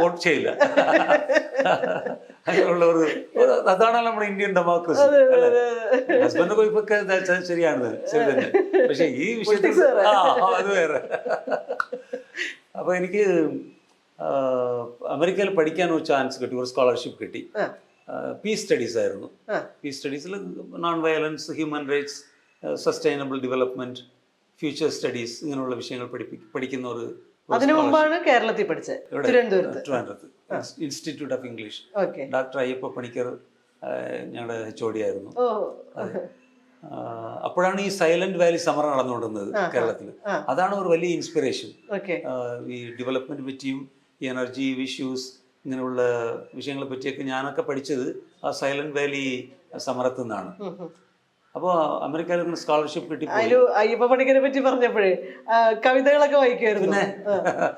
വോട്ട് ചെയ്യില്ല. അങ്ങനെയുള്ള അതാണ് നമ്മുടെ ഇന്ത്യൻ ഡെമോക്രസി. ഹസ്ബൻഡ് വൈഫൊക്കെ ശരിയാണ്, ശരി തന്നെ. പക്ഷെ ഈ വിഷയത്തിൽ അത് വേറെ. അപ്പൊ എനിക്ക് അമേരിക്കയിൽ പഠിക്കാൻ ഒരു ചാൻസ് കിട്ടി, ഒരു സ്കോളർഷിപ്പ് കിട്ടി. പീസ് സ്റ്റഡീസ് ആയിരുന്നു. പീസ് സ്റ്റഡീസിൽ non violence, human rights, sustainable development, future studies, ഇങ്ങനെയുള്ള വിഷയങ്ങൾ പഠിക്കുന്ന ഒരു. അതിനു മുമ്പാണ് കേരളത്തിൽ പഠിച്ചത്, ട്രിവാൻഡ്രത്ത് institute of English. Doctor Ayyappa Panicker ഞങ്ങളുടെ HOD ആയിരുന്നു. അപ്പോഴാണ് ഈ സൈലന്റ് വാലി സമരം നടന്നുകൊണ്ടിരുന്നത് കേരളത്തിൽ. അതാണ് ഒരു വലിയ ഇൻസ്പിറേഷൻ. ഈ ഡെവലപ്മെന്റ് പറ്റിയും ഈ എനർജി ഇഷ്യൂസ് ഇങ്ങനെയുള്ള വിഷയങ്ങളെ പറ്റിയൊക്കെ ഞാനൊക്കെ പഠിച്ചത് ആ സൈലന്റ് വാലി സമരത്തിൽ നിന്നാണ്. അപ്പോൾ അമേരിക്കയിൽ സ്കോളർഷിപ്പ് കിട്ടി. അയ്യപ്പ പണിക്കരെ പറ്റി പറഞ്ഞപ്പോഴേ കവിതകളൊക്കെ വായിക്കുമായിരുന്നു. പിന്നെ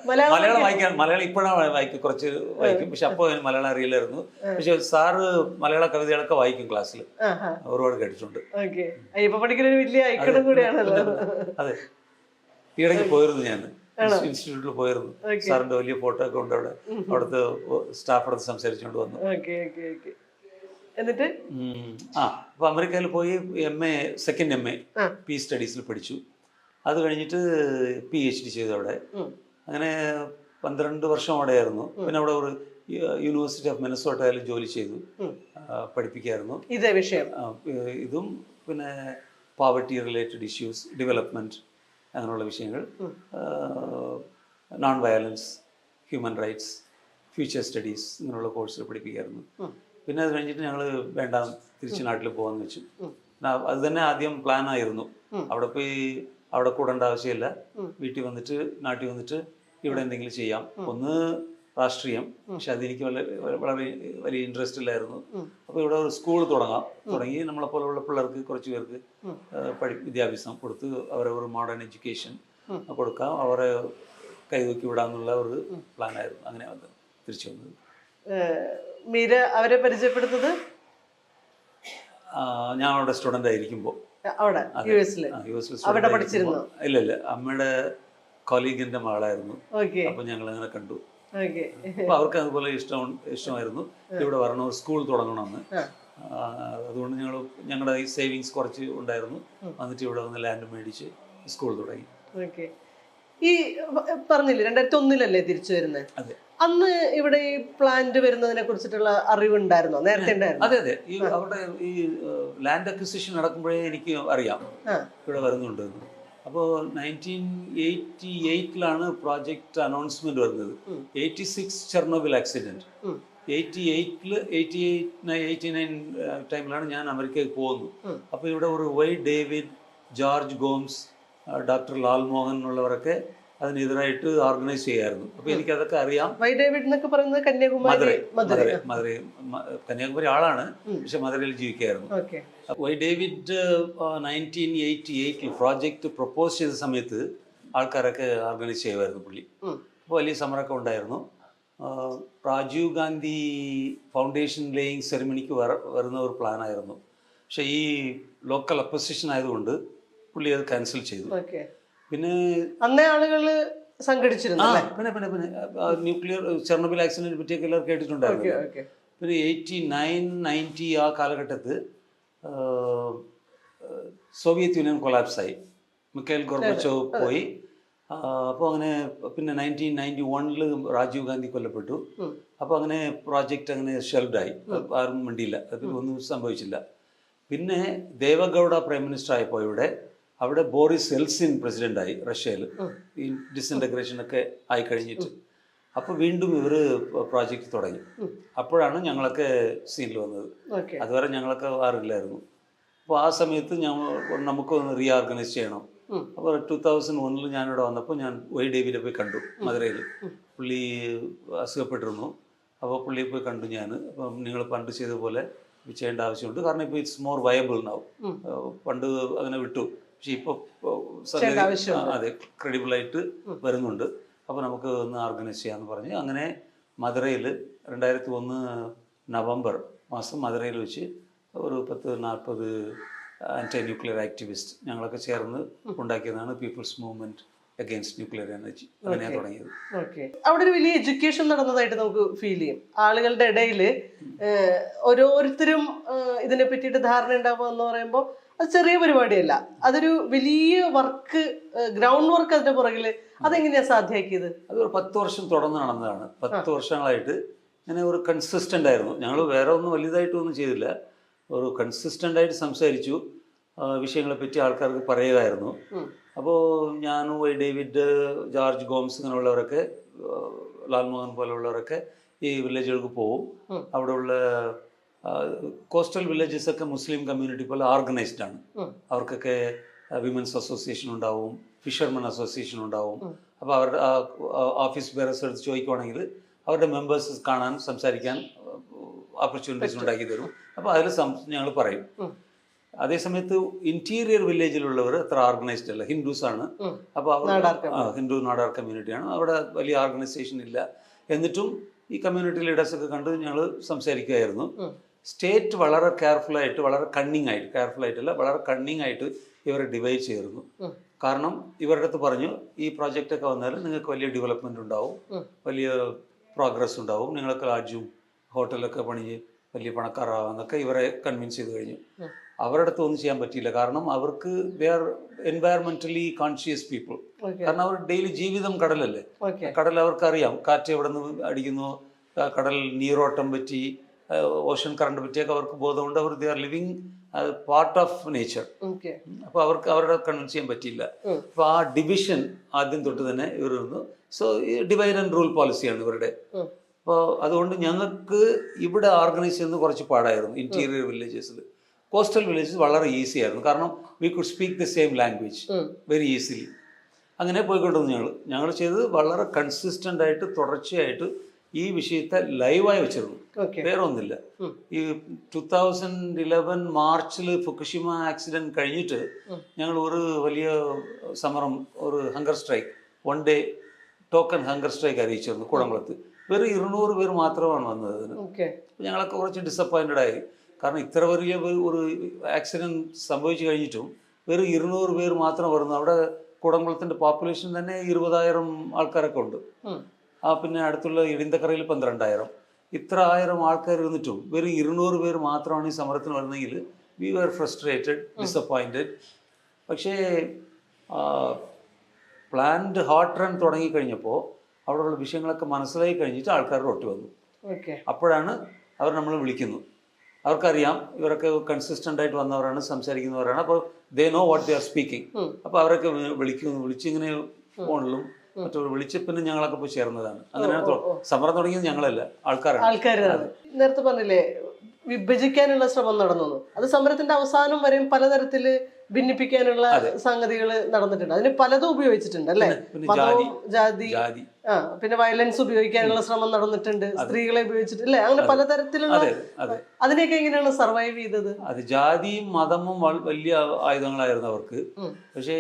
മലയാളം വായിക്കാൻ, മലയാളം ഇപ്പോഴാണ് കുറച്ച് വായിക്കും, പക്ഷെ അപ്പോൾ മലയാളം അറിയില്ലായിരുന്നു. പക്ഷെ സാറ് മലയാള കവിതകളൊക്കെ വായിക്കും ക്ലാസ്സിൽ, ഒരുപാട് കേട്ടിട്ടുണ്ട്. അയ്യപ്പ പണിക്കർ വലിയ ഐക്കണും കൂടിയാണല്ലോ. അതെ, ഈയിടയ്ക്ക് പോയിരുന്നു, ഞാൻ ഇൻസ്റ്റിറ്റ്യൂട്ടിൽ പോയിരുന്നു. സാറിന്റെ വലിയ ഫോട്ടോ ഒക്കെ ഉണ്ട് അവിടെ. അവിടുത്തെ സ്റ്റാഫോട് സംസാരിച്ചുകൊണ്ട് വന്നു. എന്നിട്ട് അപ്പൊ അമേരിക്കയിൽ പോയി സെക്കൻഡ് MA പീസ് സ്റ്റഡീസിൽ പഠിച്ചു. അത് കഴിഞ്ഞിട്ട് PhD ചെയ്തു അവിടെ. അങ്ങനെ 12 വർഷം അവിടെയായിരുന്നു. പിന്നെ അവിടെ ഒരു യൂണിവേഴ്സിറ്റി ഓഫ് മിനസോട്ടയിൽ ജോലി ചെയ്തു, പഠിപ്പിക്കായിരുന്നു ഇതേ വിഷയം. ഇതും പിന്നെ പോവർട്ടി റിലേറ്റഡ് ഇഷ്യൂസ്, ഡെവലപ്മെന്റ്, അങ്ങനെയുള്ള വിഷയങ്ങൾ, non violence, human rights, future studies, ഇങ്ങനെയുള്ള കോഴ്സുകൾ പഠിപ്പിക്കായിരുന്നു. പിന്നെ അത് കഴിഞ്ഞിട്ട് ഞങ്ങൾ വേണ്ട, തിരിച്ച് നാട്ടിൽ പോകാമെന്ന് വെച്ചു. അത് തന്നെ ആദ്യം പ്ലാൻ ആയിരുന്നു. അവിടെ പോയി അവിടെ കൂടേണ്ട ആവശ്യമില്ല, വീട്ടിൽ വന്നിട്ട്, നാട്ടിൽ വന്നിട്ട് ഇവിടെ എന്തെങ്കിലും ചെയ്യാം. ഒന്ന് രാഷ്ട്രീയം, പക്ഷെ അതെനിക്ക് വളരെ വലിയ ഇൻട്രസ്റ്റ് ഇല്ലായിരുന്നു. അപ്പോൾ ഇവിടെ ഒരു സ്കൂൾ തുടങ്ങി നമ്മളെപ്പോലുള്ള പിള്ളേർക്ക്, കുറച്ച് പേർക്ക് വിദ്യാഭ്യാസം കൊടുത്ത് അവരെ ഒരു മോഡേൺ എഡ്യൂക്കേഷൻ കൊടുക്കാം, അവരെ കൈതൂക്കി വിടാമെന്നുള്ള ഒരു പ്ലാനായിരുന്നു. അങ്ങനെ തിരിച്ചു വന്നത്. മീര അവരെ പരിചയപ്പെടുന്നത് ഞാൻ അവിടെ സ്റ്റുഡൻ്റ് ആയിരിക്കുമ്പോൾ, ഇല്ല അമ്മയുടെ കൊളീഗിന്റെ മകളായിരുന്നു. അപ്പൊ ഞങ്ങൾ അങ്ങനെ കണ്ടു. അപ്പൊ അവർക്ക് അതുപോലെ ഇഷ്ടമായിരുന്നു ഇവിടെ വരണം, സ്കൂൾ തുടങ്ങണമെന്ന്. അതുകൊണ്ട് ഞങ്ങളുടെ ഈ സേവിങ്സ് കുറച്ച് ഉണ്ടായിരുന്നു. വന്നിട്ട് ഇവിടെ വന്ന് ലാൻഡ് മേടിച്ച് സ്കൂൾ തുടങ്ങി. ഈ പറഞ്ഞില്ലേ 2001 തിരിച്ചു വരുന്നത്? അതെ. അന്ന് ഇവിടെ ഈ പ്ലാന്റ് വരുന്നതിനെ കുറിച്ചിട്ടുള്ള അറിവുണ്ടായിരുന്നോ? നേരത്തെ ഉണ്ടായിരുന്നു? അതെ അതെ. ഈ അവിടെ ഈ ലാൻഡ് അക്വിസിഷൻ നടക്കുമ്പോഴേ എനിക്ക് അറിയാം ഇവിടെ വരുന്നുണ്ട്. അപ്പോൾ 1988 പ്രോജക്റ്റ് അനൗൺസ്മെന്റ് വരുന്നത്. 86 ചെർണോബിൽ ആക്സിഡന്റ്. 89 ടൈമിലാണ് ഞാൻ അമേരിക്കയിൽ പോകുന്നത്. അപ്പോൾ ഇവിടെ ഒരു Y David, George Gomez, doctor Lal Mohan എന്നുള്ളവരൊക്കെ അതിനെതിരായിട്ട് ഓർഗനൈസ് ചെയ്യായിരുന്നു. അപ്പൊ എനിക്ക് അതൊക്കെ അറിയാം. വൈ ഡേവിഡ് എന്നൊക്കെ പറയുന്നത് കന്യാകുമാരി ആളാണ്, പക്ഷെ മധുരയിൽ ജീവിക്കായിരുന്നു. വൈ ഡേവിഡ് 1988 പ്രോജക്റ്റ് പ്രപ്പോസ് ചെയ്ത സമയത്ത് ആൾക്കാരൊക്കെ ഓർഗനൈസ് ചെയ്യുമായിരുന്നു പുള്ളി. അപ്പോൾ വലിയ സമരമൊക്കെ ഉണ്ടായിരുന്നു. രാജീവ് ഗാന്ധി ഫൗണ്ടേഷൻ ലേയിങ് സെറിമണിക്ക് വരുന്ന ഒരു പ്ലാനായിരുന്നു. പക്ഷെ ഈ ലോക്കൽ അപ്പോസിഷൻ ആയതുകൊണ്ട് പുള്ളി അത് ക്യാൻസൽ ചെയ്തു. പിന്നെ അന്നേ ആളുകള് സംഘടിച്ചിരുന്നു. പിന്നെ ന്യൂക്ലിയർ ചെർണോബിൽ ആക്സിഡന്റിനെ പറ്റിയൊക്കെ എല്ലാവരും കേട്ടിട്ടുണ്ടായിരുന്നു. പിന്നെ 89-90 ആ കാലഘട്ടത്ത് സോവിയറ്റ് യൂണിയൻ കൊളാപ്സായി, മിഖൈൽ ഗോർബച്ചോവ് പോയി. അപ്പോൾ അങ്ങനെ പിന്നെ 1991 രാജീവ് ഗാന്ധി കൊല്ലപ്പെട്ടു. അപ്പോൾ അങ്ങനെ പ്രോജക്റ്റ് അങ്ങനെ ഷെൽഫ്ഡായി, ആരും മിണ്ടിയില്ല, ഒന്നും സംഭവിച്ചില്ല. പിന്നെ ദേവഗൌഡ പ്രൈം മിനിസ്റ്റർ ആയപ്പോൾ അവിടെ ബോറിസ് എൽസിൻ പ്രസിഡന്റായി റഷ്യയിൽ, ഈ ഡിസിൻറ്റഗ്രേഷൻ ഒക്കെ ആയി കഴിഞ്ഞിട്ട്. അപ്പോൾ വീണ്ടും ഇവർ പ്രോജക്റ്റ് തുടങ്ങി. അപ്പോഴാണ് ഞങ്ങളൊക്കെ സീനിൽ വന്നത്. അതുവരെ ഞങ്ങളൊക്കെ ആറില്ലായിരുന്നു. അപ്പോൾ ആ സമയത്ത് നമുക്കൊന്ന് റീഓർഗനൈസ് ചെയ്യണം. അപ്പോൾ 2001 ഞാനിവിടെ വന്നപ്പോൾ ഞാൻ വൈ ഡേവിനെ പോയി കണ്ടു മധുരയിൽ. പുള്ളി അസുഖപ്പെട്ടിരുന്നു. അപ്പോൾ പുള്ളിയെ പോയി കണ്ടു ഞാൻ. അപ്പം നിങ്ങൾ പണ്ട് ചെയ്ത പോലെ ചെയ്യേണ്ട ആവശ്യമുണ്ട്, കാരണം ഇപ്പോൾ ഇറ്റ്സ് മോർ വയബിൾ നാവും. പണ്ട് അങ്ങനെ വിട്ടു, പക്ഷെ ഇപ്പോൾ അതെ ക്രെഡിബിളായിട്ട് വരുന്നുണ്ട്. അപ്പോൾ നമുക്ക് ഒന്ന് ഓർഗനൈസ് ചെയ്യാമെന്ന് പറഞ്ഞ് അങ്ങനെ മധുരയിൽ 2001 നവംബർ മാസം മധുരയിൽ വെച്ച് ഒരു 40 ആൻറ്റി ന്യൂക്ലിയർ ആക്ടിവിസ്റ്റ് ഞങ്ങളൊക്കെ ചേർന്ന് ഉണ്ടാക്കിയതാണ് people's movement against nuclear energy. അങ്ങനെയാണ് തുടങ്ങിയത്. ഓക്കെ, അവിടെ ഒരു വലിയ എഡ്യൂക്കേഷൻ നടന്നതായിട്ട് നമുക്ക് ഫീൽ ചെയ്യും. ആളുകളുടെ ഇടയിൽ ഓരോരുത്തരും ഇതിനെ പറ്റിയിട്ട് ധാരണ ഉണ്ടാവുക എന്ന് പറയുമ്പോൾ അത് ചെറിയ പരിപാടിയല്ല, അതൊരു വലിയ വർക്ക്, ഗ്രൗണ്ട് വർക്ക് അതിന്റെ പുറകിൽ. അതെങ്ങനെയാണ് സാധ്യമാക്കിയത്? അതൊരു 10 വർഷം തുടർന്ന് നടന്നതാണ്. 10 വർഷങ്ങളായിട്ട് ഇങ്ങനെ ഒരു കൺസിസ്റ്റൻ്റ് ആയിരുന്നു. ഞങ്ങൾ വേറെ ഒന്നും വലുതായിട്ടൊന്നും ചെയ്തില്ല, ഒരു കൺസിസ്റ്റൻ്റ് ആയിട്ട് സംസാരിച്ചു, വിഷയങ്ങളെ പറ്റി ആൾക്കാർക്ക് പറയുകയായിരുന്നു. അപ്പോൾ ഞാനും ഡേവിഡ്, ജോർജ് ഗോംസ് ഇങ്ങനെയുള്ളവരൊക്കെ, ലാൽമോഹൻ പോലുള്ളവരൊക്കെ ഈ വില്ലേജുകൾക്ക് പോവും. അവിടെയുള്ള കോസ്റ്റൽ വില്ലേജസ് ഒക്കെ മുസ്ലിം കമ്മ്യൂണിറ്റി പോലെ ഓർഗനൈസ്ഡ് ആണ്. അവർക്കൊക്കെ വിമൻസ് അസോസിയേഷൻ ഉണ്ടാവും, ഫിഷർമെൻ അസോസിയേഷൻ ഉണ്ടാവും. അപ്പോൾ അവരുടെ ഓഫീസ് ബേറേഴ്സ് എടുത്ത് ചോദിക്കുവാണെങ്കിൽ അവരുടെ മെമ്പേഴ്സ് കാണാൻ, സംസാരിക്കാൻ ഓപ്പർച്യൂണിറ്റീസ് ഉണ്ടാക്കി തരും. അപ്പോൾ അതിൽ ഞങ്ങൾ പറയും. അതേസമയത്ത് ഇന്റീരിയർ വില്ലേജിലുള്ളവർ അത്ര ഓർഗനൈസ്ഡ് അല്ല, ഹിന്ദുസ് ആണ്. അപ്പോൾ ഹിന്ദു നാടാർ കമ്മ്യൂണിറ്റിയാണ്, അവിടെ വലിയ ഓർഗനൈസേഷൻ ഇല്ല. എന്നിട്ടും ഈ കമ്മ്യൂണിറ്റി ലീഡേഴ്സൊക്കെ കണ്ട് ഞങ്ങൾ സംസാരിക്കുകയായിരുന്നു. സ്റ്റേറ്റ് വളരെ കെയർഫുള്ളായിട്ട്, വളരെ കെയർഫുള്ളായിട്ടല്ല, വളരെ കണ്ണിങ് ആയിട്ട് ഇവരെ ഡിവൈഡ് ചെയ്തിരുന്നു. കാരണം ഇവരുടെ അടുത്ത് പറഞ്ഞു, ഈ പ്രോജക്റ്റൊക്കെ വന്നാൽ നിങ്ങൾക്ക് വലിയ ഡെവലപ്മെൻറ്റ് ഉണ്ടാവും, വലിയ പ്രോഗ്രസ് ഉണ്ടാവും, നിങ്ങൾക്ക് ലാഡ്ജും ഹോട്ടലൊക്കെ പണിഞ്ഞ് വലിയ പണക്കാരാവാന്നൊക്കെ ഇവരെ കൺവിൻസ് ചെയ്ത് കഴിഞ്ഞു. അവരുടെ അടുത്ത് ഒന്നും ചെയ്യാൻ പറ്റിയില്ല, കാരണം അവർക്ക് ദേ ആർ എൻവയറമെന്റലി കോൺഷ്യസ് പീപ്പിൾ. കാരണം അവർ ഡെയിലി ജീവിതം കടലല്ലേ, കടൽ അവർക്കറിയാം, കാറ്റ് എവിടെ നിന്ന് അടിക്കുന്നു, കടൽ നീരോട്ടം പറ്റി, ഓഷൻ കറണ്ട് പറ്റിയൊക്കെ അവർക്ക് ബോധമുണ്ട്. അവർ they are living part of nature. അപ്പോൾ അവർക്ക് അവരുടെ കൺവിൻസ് ചെയ്യാൻ പറ്റിയില്ല. അപ്പോൾ ആ ഡിവിഷൻ ആദ്യം തൊട്ട് തന്നെ ഇവർ വന്നു. സോ ഡിവൈഡ് ആൻഡ് റൂൾ പോളിസിയാണ് ഇവരുടെ. അപ്പോൾ അതുകൊണ്ട് ഞങ്ങൾക്ക് ഇവിടെ ഓർഗനൈസ് ചെയ്യുന്നത് കുറച്ച് പാടായിരുന്നു. ഇന്റീരിയർ വില്ലേജസിൽ, കോസ്റ്റൽ വില്ലേജസ് വളരെ ഈസി ആയിരുന്നു, കാരണം we could speak the same language very easily. അങ്ങനെ പോയിക്കൊണ്ടിരുന്നു. ഞങ്ങൾ ചെയ്തത് വളരെ കൺസിസ്റ്റൻ്റ് ആയിട്ട്, തുടർച്ചയായിട്ട് ഈ വിഷയത്തെ ലൈവായി വെച്ചിരുന്നു, വേറെ ഒന്നുമില്ല. ഈ 2011 മാർച്ചിൽ ഫുക്കുഷിമ ആക്സിഡന്റ് കഴിഞ്ഞിട്ട് ഞങ്ങൾ ഒരു വലിയ സമരം, ഒരു hunger strike, 1 day token hunger strike അറിയിച്ചിരുന്നു കുടംകുളത്ത്. വെറും 200 പേർ മാത്രമാണ് വന്നത് അതിന്. ഞങ്ങളൊക്കെ കുറച്ച് ഡിസപ്പോയിൻറ്റഡ് ആയി, കാരണം ഇത്ര വലിയ ഒരു ആക്സിഡന്റ് സംഭവിച്ചു കഴിഞ്ഞിട്ടും വെറും 200 പേർ മാത്രം വരുന്നു. അവിടെ കുടംകുളത്തിൻ്റെ പോപ്പുലേഷൻ തന്നെ 20,000 ആൾക്കാരൊക്കെ ഉണ്ട്. പിന്നെ അടുത്തുള്ള ഇടിന്തക്കരയിൽ 12,000. ഇത്ര 1000 ആൾക്കാർ ഇരുന്നിട്ടും വെറും 200 പേർ മാത്രമാണ് ഈ സമരത്തിന് വരുന്നതെങ്കിൽ വി വർ ഫ്രസ്ട്രേറ്റഡ്, ഡിസപ്പോയിൻറ്റഡ്. പക്ഷേ പ്ലാൻഡ് ഹോട്ട് റൺ തുടങ്ങിക്കഴിഞ്ഞപ്പോൾ അവിടെയുള്ള വിഷയങ്ങളൊക്കെ മനസ്സിലായി കഴിഞ്ഞിട്ട് ആൾക്കാരുടെ ഒട്ടി വന്നു. അപ്പോഴാണ് അവർ നമ്മൾ വിളിക്കുന്നു. അവർക്കറിയാം ഇവരൊക്കെ കൺസിസ്റ്റൻ്റ് ആയിട്ട് വന്നവരാണ്, സംസാരിക്കുന്നവരാണ്. അപ്പോൾ they know what they are speaking. അപ്പോൾ അവരൊക്കെ വിളിച്ചിങ്ങനെ ഫോണിലും മറ്റൊരു വിളിച്ച് പിന്നെ ഞങ്ങളൊക്കെ പോയി ചേർന്നതാണ്. അങ്ങനെയാണ് സമരം തുടങ്ങിയത് ഞങ്ങളല്ല, ആൾക്കാരാണ്. നേരത്തെ പറഞ്ഞില്ലേ വിഭജിക്കാനുള്ള ശ്രമം നടന്നു, അത് സമരത്തിന്റെ അവസാനം വരെയും പലതരത്തില് ഭിന്നിപ്പിക്കാനുള്ള സംഗതികൾ നടന്നിട്ടുണ്ട്. അതിന് പലതും ഉപയോഗിച്ചിട്ടുണ്ട് അല്ലേ, മതവും ജാതി, പിന്നെ വയലൻസ് ഉപയോഗിക്കാനുള്ള ശ്രമം നടന്നിട്ടുണ്ട്, സ്ത്രീകളെ ഉപയോഗിച്ചിട്ട് അല്ലേ, അങ്ങനെ പലതരത്തിലുള്ള. അതിനെയൊക്കെ എങ്ങനെയാണ് സർവൈവ് ചെയ്തത്? അത് ജാതിയും മതവും വലിയ ആയുധങ്ങളായിരുന്നു അവർക്ക്. പക്ഷേ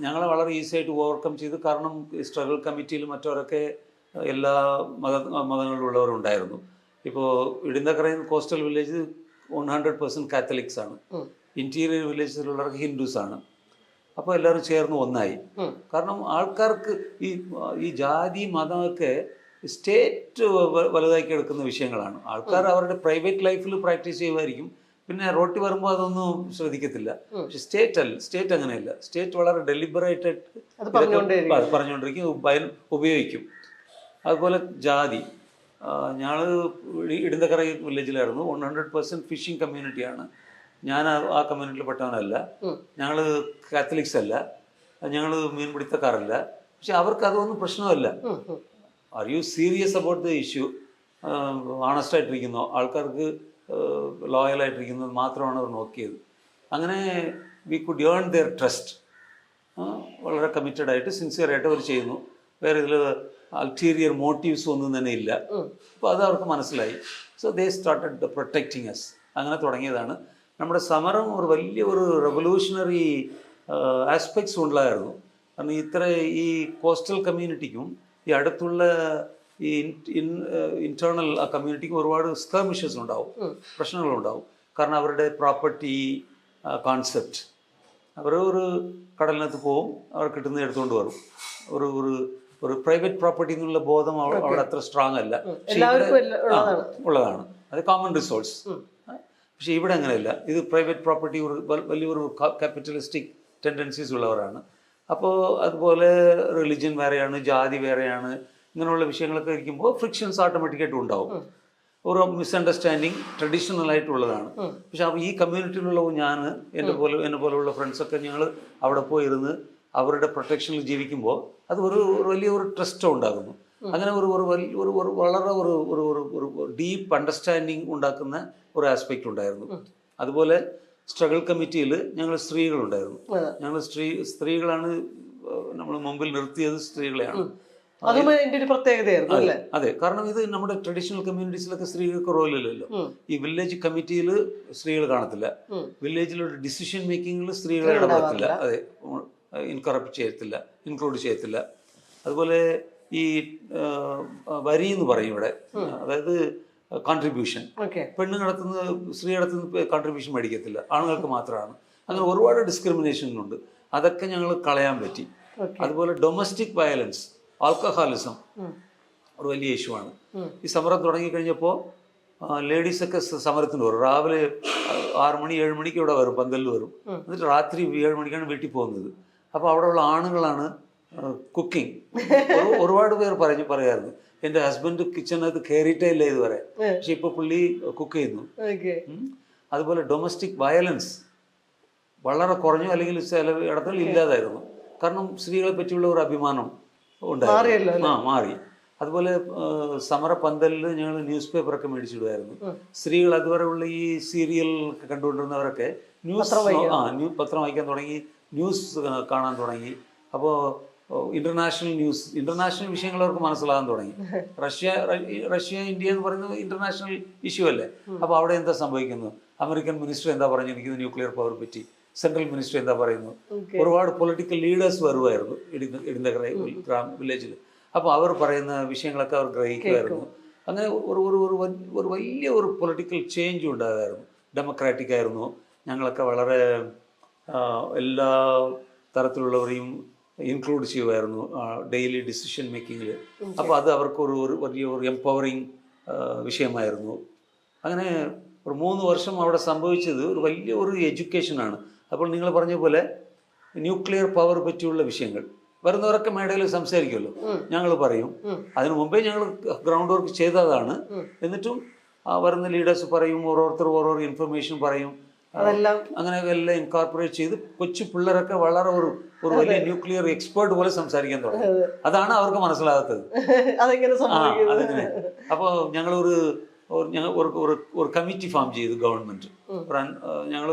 ഞങ്ങളെ വളരെ ഈസി ആയിട്ട് ഓവർകം ചെയ്തു. കാരണം സ്ട്രഗിൾ കമ്മിറ്റിയിൽ മറ്റവരൊക്കെ എല്ലാ മതങ്ങളിലുള്ളവരുണ്ടായിരുന്നു. ഇപ്പോൾ ഇടിന്തക്കരയിൽ കോസ്റ്റൽ വില്ലേജ് 100% കാത്തലിക്സ് ആണ്, ഇന്റീരിയർ വില്ലേജിലുള്ളവർക്ക് ഹിന്ദുസ് ആണ്. അപ്പോൾ എല്ലാവരും ചേർന്ന് ഒന്നായി. കാരണം ആൾക്കാർക്ക് ഈ ജാതി മതമൊക്കെ സ്റ്റേറ്റ് വലുതാക്കി എടുക്കുന്ന വിഷയങ്ങളാണ്. ആൾക്കാർ അവരുടെ പ്രൈവറ്റ് ലൈഫിൽ പ്രാക്ടീസ് ചെയ്യുമായിരിക്കും, പിന്നെ റോട്ടിൽ വരുമ്പോൾ അതൊന്നും ശ്രദ്ധിക്കത്തില്ല. പക്ഷെ സ്റ്റേറ്റ് അങ്ങനെയല്ല. സ്റ്റേറ്റ് വളരെ ഡെലിബറേറ്റ് പറഞ്ഞുകൊണ്ടിരിക്കും, ഉപയോഗിക്കും. അതുപോലെ ജാതി, ഞങ്ങൾ ഇടിന്തക്കര വില്ലേജിലായിരുന്നു. 100% ഫിഷിംഗ് കമ്മ്യൂണിറ്റിയാണ്. ഞാൻ ആ കമ്മ്യൂണിറ്റിയിൽ പെട്ടവനല്ല. ഞങ്ങൾ കാത്തലിക്സ് അല്ല, ഞങ്ങൾ മീൻപിടുത്തക്കാരല്ല. പക്ഷെ അവർക്ക് അതൊന്നും പ്രശ്നമല്ല. Are you serious about the issue, honest ആയിട്ടിരിക്കുന്നോ, ആൾക്കാർക്ക് ലോയലായിട്ടിരിക്കുന്നത് മാത്രമാണ് അവർ നോക്കിയത്. അങ്ങനെ we could earn their trust. വളരെ കമ്മിറ്റഡ് ആയിട്ട്, സിൻസിയറായിട്ട് അവർ ചെയ്യുന്നു. വേറെ ഇതിൽ അൾട്ടീരിയർ മോട്ടീവ്സ് ഒന്നും തന്നെ ഇല്ല. അപ്പോൾ അത് അവർക്ക് മനസ്സിലായി. So they started protecting us. അങ്ങനെ തുടങ്ങിയതാണ്. നമ്മുടെ സമരം ഒരു വലിയ ഒരു റെവല്യൂഷണറി ആസ്പെക്ട്സ് ഉണ്ടായിരുന്നു. കാരണം ഈ കോസ്റ്റൽ കമ്മ്യൂണിറ്റിക്കും ഈ അടുത്തുള്ള ഈ ഇന്റേണൽ ആ കമ്മ്യൂണിറ്റിക്കും ഒരുപാട് സ്കർമിഷസ് ഉണ്ടാവും, പ്രശ്നങ്ങളുണ്ടാവും. കാരണം അവരുടെ പ്രോപ്പർട്ടി കോൺസെപ്റ്റ്, അവർ ഒരു കടലിനകത്ത് പോവും, അവർ കിട്ടുന്നത് എടുത്തുകൊണ്ട് വരും. ഒരു ഒരു ഒരു പ്രൈവറ്റ് പ്രോപ്പർട്ടി എന്നുള്ള ബോധം അവിടെ അത്ര സ്ട്രോങ് അല്ല. ഉള്ളതാണ്, അത് കോമൺ റിസോഴ്സ്. പക്ഷേ ഇവിടെ അങ്ങനെയല്ല. ഇത് പ്രൈവറ്റ് പ്രോപ്പർട്ടി ഒരു വലിയൊരു ക്യാപിറ്റലിസ്റ്റിക് ടെൻഡൻസീസ് ഉള്ളവരാണ്. അപ്പോൾ അതുപോലെ റിലിജ്യൻ വേറെയാണ്, ജാതി വേറെയാണ്, ഇങ്ങനെയുള്ള വിഷയങ്ങളൊക്കെ ഇരിക്കുമ്പോൾ ഫ്രിക്ഷൻസ് ഓട്ടോമാറ്റിക്കായിട്ടും ഉണ്ടാവും. ഒരു മിസ്അണ്ടർസ്റ്റാൻഡിങ് ട്രഡീഷണൽ ആയിട്ടുള്ളതാണ്. പക്ഷെ അപ്പോൾ ഈ കമ്മ്യൂണിറ്റിയിലുള്ള എന്നെ പോലെയുള്ള ഫ്രണ്ട്സൊക്കെ ഞങ്ങൾ അവിടെ പോയിരുന്ന് അവരുടെ പ്രൊട്ടക്ഷനിൽ ജീവിക്കുമ്പോൾ അത് വലിയൊരു ട്രസ്റ്റ് ഉണ്ടാകുന്നു. അങ്ങനെ വളരെ ഒരു ഡീപ്പ് അണ്ടർസ്റ്റാൻഡിങ് ഉണ്ടാക്കുന്ന ഒരു ആസ്പെക്റ്റ് ഉണ്ടായിരുന്നു. അതുപോലെ സ്ട്രഗിൾ കമ്മിറ്റിയിൽ ഞങ്ങൾ സ്ത്രീകളുണ്ടായിരുന്നു. ഞങ്ങൾ സ്ത്രീകളാണ് നമ്മൾ മുമ്പിൽ നിർത്തിയത്, സ്ത്രീകളെയാണ്. അതെ, കാരണം ഇത് നമ്മുടെ ട്രഡീഷണൽ കമ്മ്യൂണിറ്റീസിലൊക്കെ സ്ത്രീകൾക്ക് റോളില്ലല്ലോ. ഈ വില്ലേജ് കമ്മിറ്റിയിൽ സ്ത്രീകൾ കാണത്തില്ല, വില്ലേജിലൊരു ഡിസിഷൻ മേക്കിങ്ങിൽ സ്ത്രീകളെ ഇടപെടത്തില്ല, അതെ, ഇൻക്ലൂഡ് ചെയ്യത്തില്ല. അതുപോലെ ഈ വരി എന്ന് പറയും ഇവിടെ, അതായത് കോൺട്രിബ്യൂഷൻ, സ്ത്രീ നടത്തുന്ന കോൺട്രിബ്യൂഷൻ മേടിക്കത്തില്ല, ആണുങ്ങൾക്ക് മാത്രമാണ്. അങ്ങനെ ഒരുപാട് ഡിസ്ക്രിമിനേഷനുണ്ട്. അതൊക്കെ ഞങ്ങൾ കളയാൻ പറ്റി. അതുപോലെ ഡൊമസ്റ്റിക് വയലൻസ്, ആൽക്കഹോളിസം ഒരു വലിയ ഇഷ്യൂ ആണ്. ഈ സമരം തുടങ്ങിക്കഴിഞ്ഞപ്പോൾ ലേഡീസൊക്കെ സമരത്തിന് വരും. രാവിലെ 6 മണി 7 മണിക്ക് ഇവിടെ വരും, പന്തലിൽ വരും. എന്നിട്ട് രാത്രി 7 മണിക്കാണ് വീട്ടിൽ പോകുന്നത്. അപ്പോൾ അവിടെയുള്ള ആണുങ്ങളാണ് കുക്കിംഗ്. ഒരുപാട് പേർ പറയായിരുന്നു, എൻ്റെ ഹസ്ബൻഡ് കിച്ചണിനകത്ത് കയറിയിട്ടേ ഇല്ല ഇതുവരെ, പക്ഷെ ഇപ്പോൾ പുള്ളി കുക്ക് ചെയ്യുന്നു. അതുപോലെ ഡൊമസ്റ്റിക് വയലൻസ് വളരെ കുറഞ്ഞു, അല്ലെങ്കിൽ ചില ഇടത്തിൽ ഇല്ലാതായിരുന്നു. കാരണം സ്ത്രീകളെ പറ്റിയുള്ള ഒരു അഭിമാനം ഉണ്ടായിരുന്നു, മാറി. അതുപോലെ സമര പന്തലിൽ ഞങ്ങൾ ന്യൂസ് പേപ്പറൊക്കെ മേടിച്ചിടുമായിരുന്നു. സ്ത്രീകൾ അതുവരെയുള്ള ഈ സീരിയൽ കണ്ടുകൊണ്ടിരുന്നവരൊക്കെ പത്രം വായിക്കാൻ തുടങ്ങി, ന്യൂസ് കാണാൻ തുടങ്ങി. അപ്പോൾ ഇന്റർനാഷണൽ വിഷയങ്ങൾ അവർക്ക് മനസ്സിലാകാൻ തുടങ്ങി. റഷ്യ ഇന്ത്യ എന്ന് പറയുന്നത് ഇന്റർനാഷണൽ ഇഷ്യൂ അല്ലേ. അപ്പോൾ അവിടെ എന്താ സംഭവിക്കുന്നത്, അമേരിക്കൻ മിനിസ്റ്റർ എന്താ പറഞ്ഞിരിക്കുന്നത് ന്യൂക്ലിയർ പവർ പറ്റി, സെൻട്രൽ മിനിസ്റ്റർ എന്താ പറയുന്നു, ഒരുപാട് പൊളിറ്റിക്കൽ ലീഡേഴ്സ് വരുമായിരുന്നു ഇടിന്തകര വില്ലേജിൽ. അപ്പോൾ അവർ പറയുന്ന വിഷയങ്ങളൊക്കെ അവർ ഗ്രഹിക്കുമായിരുന്നു. അങ്ങനെ ഒരു വലിയ ഒരു പൊളിറ്റിക്കൽ ചേഞ്ച് ഉണ്ടാകുമായിരുന്നു. ഡെമോക്രാറ്റിക് ആയിരുന്നു. ഞങ്ങളൊക്കെ വളരെ എല്ലാ തരത്തിലുള്ളവരെയും ഇൻക്ലൂഡ് ചെയ്യുമായിരുന്നു ഡെയിലി ഡിസിഷൻ മേക്കിങ്ങിൽ. അപ്പോൾ അത് അവർക്ക് ഒരു എംപവറിങ് വിഷയമായിരുന്നു. അങ്ങനെ ഒരു 3 വർഷം അവിടെ സംഭവിച്ചത് ഒരു വലിയ ഒരു എഡ്യൂക്കേഷനാണ്. അപ്പോൾ നിങ്ങൾ പറഞ്ഞ പോലെ ന്യൂക്ലിയർ പവർ പറ്റിയുള്ള വിഷയങ്ങൾ വരുന്നവരൊക്കെ മേടയിൽ സംസാരിക്കുമല്ലോ, ഞങ്ങൾ പറയും. അതിനു മുമ്പേ ഞങ്ങൾ ഗ്രൗണ്ട് വർക്ക് ചെയ്തതാണ്. എന്നിട്ടും വരുന്ന ലീഡേഴ്സ് പറയും, ഓരോരുത്തർ ഇൻഫർമേഷൻ പറയും. അങ്ങനെ എല്ലാം ഇൻകോർപ്പറേറ്റ് ചെയ്ത് കൊച്ചു പിള്ളേരൊക്കെ വളരെ ഒരു വലിയ ന്യൂക്ലിയർ എക്സ്പേർട്ട് പോലെ സംസാരിക്കാൻ തുടങ്ങി. അതാണ് അവർക്ക് മനസ്സിലാകാത്തത്. അതെങ്ങനെ. അപ്പോൾ ഞങ്ങൾ ഒരു കമ്മിറ്റി ഫോം ചെയ്തു ഗവൺമെന്റ്. ഞങ്ങൾ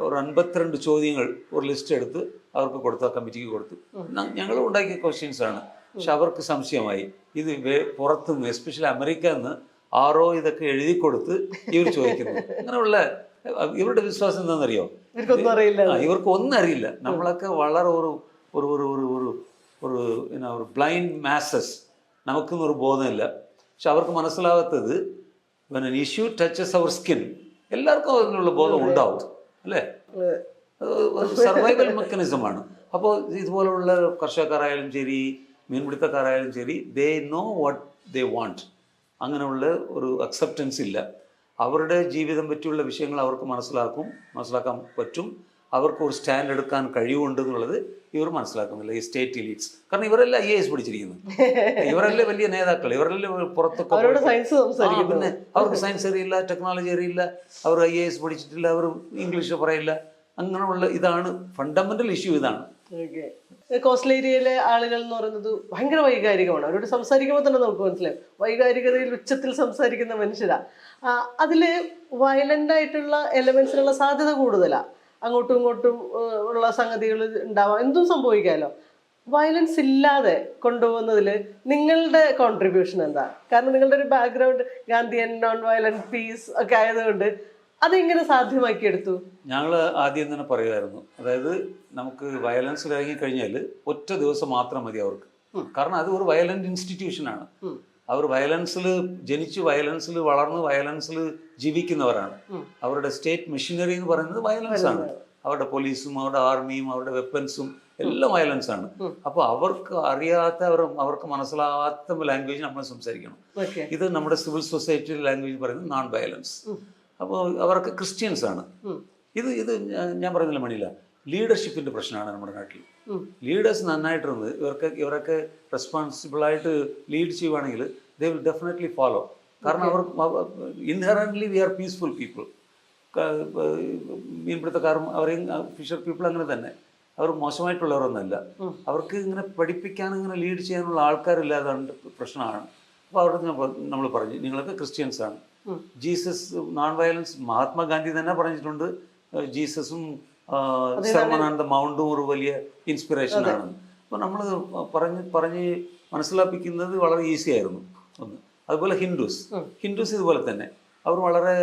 ഒരു 52 ചോദ്യങ്ങൾ ഒരു ലിസ്റ്റ് എടുത്ത് അവർക്ക് കൊടുത്തു, ആ കമ്മിറ്റിക്ക് കൊടുത്തു. ഞങ്ങൾ ഉണ്ടാക്കിയ ക്വസ്റ്റ്യൻസ് ആണ്. പക്ഷെ അവർക്ക് സംശയമായി, ഇത് പുറത്തുനിന്ന് എസ്പെഷ്യലി അമേരിക്കയിൽ നിന്ന് ആരോ ഇതൊക്കെ എഴുതി കൊടുത്ത് ഇവർ ചോദിക്കുന്നു. അങ്ങനെയുള്ള ഇവരുടെ വിശ്വാസം എന്താണെന്നറിയോ, ഇവർക്ക് ഒന്നും അറിയില്ല. നമ്മളൊക്കെ വളരെ ഒരു ബ്ലൈൻഡ് മാസസ്, നമുക്കൊന്നൊരു ബോധമില്ല. പക്ഷെ അവർക്ക് മനസ്സിലാകാത്തത് when an issue touches our skin, എല്ലാവർക്കും അതിനുള്ള ബോധം ഉണ്ടാവും അല്ലേ. സർവൈവൽ മെക്കാനിസമാണ്. അപ്പോൾ ഇതുപോലുള്ള കർഷകരായാലും ശരി, മീൻപിടുത്തക്കാരായാലും ശരി, they know what they want. അങ്ങനെയുള്ള ഒരു അക്സെപ്റ്റൻസ് ഇല്ല. അവരുടെ ജീവിതം പറ്റിയുള്ള വിഷയങ്ങൾ അവർക്ക് മനസ്സിലാക്കാൻ പറ്റും. അവർക്ക് ഒരു സ്റ്റാൻഡ് എടുക്കാൻ കഴിവുണ്ടെന്നുള്ളത് ഇവർ മനസ്സിലാക്കുന്നില്ല, ഈ സ്റ്റേറ്റ് എലീറ്റ്സ്. കാരണം ഇവരെല്ലാം IAS പഠിച്ചിരിക്കുന്നു, ഇവരല്ലേ വലിയ നേതാക്കൾ, ഇവരല്ലേ പുറത്തൊക്കെ. പിന്നെ അവർക്ക് സയൻസ് അറിയില്ല, ടെക്നോളജി അറിയില്ല, അവർ IAS പഠിച്ചിട്ടില്ല, അവർ ഇംഗ്ലീഷ് പറയില്ല. അങ്ങനെയുള്ള ഇതാണ് ഫണ്ടമെന്റൽ ഇഷ്യൂ. ഇതാണ് കോസ്റ്റൽ ഏരിയയിലെ ആളുകൾ എന്ന് പറയുന്നത് ഭയങ്കര വൈകാരികമാണ്. അവരോട് സംസാരിക്കുമ്പോൾ തന്നെ നമുക്ക് മനസ്സിലാവും, വൈകാരികതയിൽ ഉച്ചത്തിൽ സംസാരിക്കുന്ന മനുഷ്യരാ. അതിൽ വയലന്റ് ആയിട്ടുള്ള എലമെന്റ്സിനുള്ള സാധ്യത കൂടുതലാണ്. അങ്ങോട്ടും ഇങ്ങോട്ടും ഉള്ള സംഗതികൾ ഉണ്ടാവാം, എന്തും സംഭവിക്കാമല്ലോ. വയലൻസ് ഇല്ലാതെ കൊണ്ടുപോകുന്നതിൽ നിങ്ങളുടെ കോൺട്രിബ്യൂഷൻ എന്താ? കാരണം നിങ്ങളുടെ ഒരു background Gandhian non violent peace ഒക്കെ ആയതുകൊണ്ട് അതെങ്ങനെ സാധ്യമാക്കിയെടുത്തു? ഞങ്ങൾ ആദ്യം തന്നെ പറയുമായിരുന്നു, അതായത് നമുക്ക് വയലൻസിൽ ഇറങ്ങിക്കഴിഞ്ഞാൽ ഒറ്റ ദിവസം മാത്രം മതി അവർക്ക്. കാരണം അത് ഒരു വയലന്റ് ഇൻസ്റ്റിറ്റ്യൂഷനാണ്. അവർ വയലൻസിൽ ജനിച്ച് വയലൻസിൽ വളർന്ന് വയലൻസിൽ ജീവിക്കുന്നവരാണ്. അവരുടെ സ്റ്റേറ്റ് മെഷീനറി എന്ന് പറയുന്നത് വയലൻസ് ആണ്. അവരുടെ പോലീസും അവരുടെ ആർമിയും അവരുടെ വെപ്പൻസും എല്ലാം വയലൻസ് ആണ്. അപ്പോൾ അവർക്ക് അറിയാത്ത അവർക്ക് മനസ്സിലാകാത്ത ലാംഗ്വേജ് നമ്മൾ സംസാരിക്കണം. ഇത് നമ്മുടെ സിവിൽ സൊസൈറ്റി ലാംഗ്വേജ് പറയുന്നത് നോൺ വയലൻസ്. അപ്പോൾ അവർക്ക് ക്രിസ്ത്യൻസ് ആണ്. ഇത് ഞാൻ പറഞ്ഞില്ല മണിയില്ല, ലീഡർഷിപ്പിന്റെ പ്രശ്നമാണ് നമ്മുടെ നാട്ടിൽ. ലീഡേഴ്സ് നന്നായിട്ടിരുന്നത് ഇവരൊക്കെ റെസ്പോൺസിബിളായിട്ട് ലീഡ് ചെയ്യുവാണെങ്കിൽ ദേ വിൽ ഡെഫിനറ്റ്ലി ഫോളോ. കാരണം അവർ inherently we are peaceful people. മീൻപിടുത്തക്കാരും അവരെയും ഫിഷർ പീപ്പിൾ അങ്ങനെ തന്നെ. അവർ മോശമായിട്ടുള്ളവരൊന്നുമല്ല. അവർക്ക് ഇങ്ങനെ പഠിപ്പിക്കാൻ ഇങ്ങനെ ലീഡ് ചെയ്യാനുള്ള ആൾക്കാരില്ലാതെ പ്രശ്നമാണ്. അപ്പോൾ അവിടെ നമ്മൾ പറഞ്ഞു, നിങ്ങളൊക്കെ ക്രിസ്ത്യൻസ് ആണ്. ജീസസ് നോൺ വയലൻസ് മഹാത്മാഗാന്ധി തന്നെ പറഞ്ഞിട്ടുണ്ട്, ജീസസും സെർമൺ ഓൺ ദ മൗണ്ടും ഒരു വലിയ ഇൻസ്പിറേഷനാണ്. അപ്പോൾ നമ്മൾ പറഞ്ഞ് മനസ്സിലാപ്പിക്കുന്നത് വളരെ ഈസി ആയിരുന്നു ഒന്ന്. അതുപോലെ ഹിന്ദുസ് ഇതുപോലെ തന്നെ അവർ വളരെ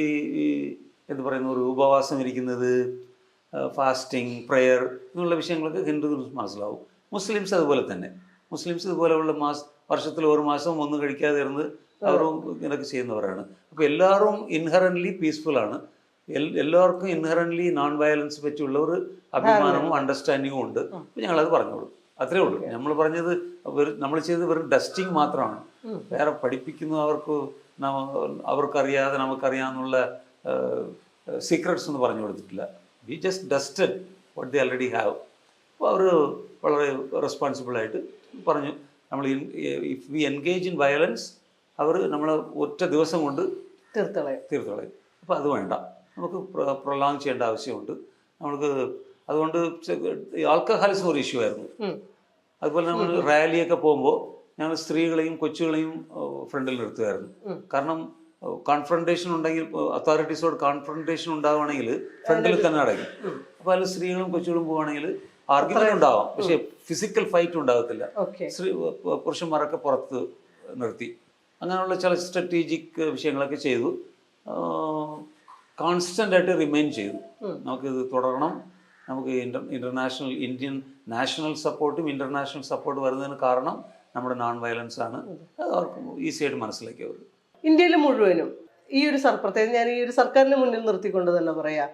ഈ എന്ത് പറയുന്ന ഒരു ഉപവാസം ഇരിക്കുന്നത്, ഫാസ്റ്റിംഗ്, പ്രെയർ എന്നുള്ള വിഷയങ്ങളൊക്കെ ഹിന്ദുസ് മനസ്സിലാവും. മുസ്ലിംസ് അതുപോലെ തന്നെ. മുസ്ലിംസ് ഇതുപോലെയുള്ള വർഷത്തിൽ ഒരു മാസം ഒന്നും കഴിക്കാതെ ഇരുന്ന് അവരും ഇങ്ങനെയൊക്കെ ചെയ്യുന്നവരാണ്. അപ്പോൾ എല്ലാവരും ഇൻഹറന്റ്ലി പീസ്ഫുൾ ആണ്. എല്ലാവർക്കും ഇൻഹറന്റ്ലി നോൺ വയലൻസ് പറ്റിയുള്ള ഒരു അഭിമാനവും അണ്ടർസ്റ്റാൻഡിങ്ങും ഉണ്ട്. അപ്പോൾ ഞങ്ങളത് പറഞ്ഞോളൂ, അത്രേ ഉള്ളൂ. നമ്മൾ പറഞ്ഞത് നമ്മൾ ചെയ്തത് വെറും ഡസ്റ്റിങ് മാത്രമാണ്. വേറെ പഠിപ്പിക്കുന്നു അവർക്കറിയാതെ നമുക്കറിയാമെന്നുള്ള സീക്രട്സ് ഒന്നും പറഞ്ഞു കൊടുത്തിട്ടില്ല. We just dusted what they already have. അപ്പോൾ അവർ വളരെ റെസ്പോൺസിബിളായിട്ട് പറഞ്ഞു, നമ്മൾ if we engage in violence അവർ നമ്മളെ ഒറ്റ ദിവസം കൊണ്ട് തീർത്തളയും. അപ്പോൾ അത് വേണ്ട, നമുക്ക് പ്രൊലോങ് ചെയ്യേണ്ട ആവശ്യമുണ്ട് നമുക്ക്. അതുകൊണ്ട് ആൽക്കഹോളിസം ഒരു ഇഷ്യൂ ആയിരുന്നു. അതുപോലെ നമ്മൾ റാലിയൊക്കെ പോകുമ്പോൾ ഞങ്ങൾ സ്ത്രീകളെയും കൊച്ചുകളെയും ഫ്രണ്ടിൽ നിർത്തുമായിരുന്നു. കാരണം കോൺഫ്രണ്ടേഷൻ ഉണ്ടെങ്കിൽ, അതോറിറ്റീസോട് കോൺഫ്രണ്ടേഷൻ ഉണ്ടാവുകയാണെങ്കിൽ ഫ്രണ്ടിൽ തന്നെ അടങ്ങി. അപ്പോൾ അതിൽ സ്ത്രീകളും കൊച്ചുകളും പോവുകയാണെങ്കിൽ ആർഗ്യുമെന്റ് ഉണ്ടാവാം, പക്ഷെ ഫിസിക്കൽ ഫൈറ്റ് ഉണ്ടാകത്തില്ല. പുരുഷന്മാരൊക്കെ പുറത്ത് നിർത്തി. അങ്ങനെയുള്ള ചില സ്ട്രാറ്റജിക് വിഷയങ്ങളൊക്കെ ചെയ്തു. കോൺസ്റ്റന്റ് ആയിട്ട് റിമെയിൻ ചെയ്തു. നമുക്കിത് തുടരണം. നമുക്ക് ഇന്ത്യൻ നാഷണൽ സപ്പോർട്ടും ഇന്റർനാഷണൽ സപ്പോർട്ട് വരുന്നതിന് കാരണം നമ്മുടെ നോൺ വയലൻസ് ആണ്. അത് അവർക്ക് ഈസി ആയിട്ട് മനസ്സിലാക്കി. അവർ ഇന്ത്യയിൽ മുഴുവനും ഈ ഒരു പ്രത്യേകം ഞാൻ ഈ ഒരു സർക്കാരിനെ മുന്നിൽ നിർത്തിക്കൊണ്ട് തന്നെ പറയാം,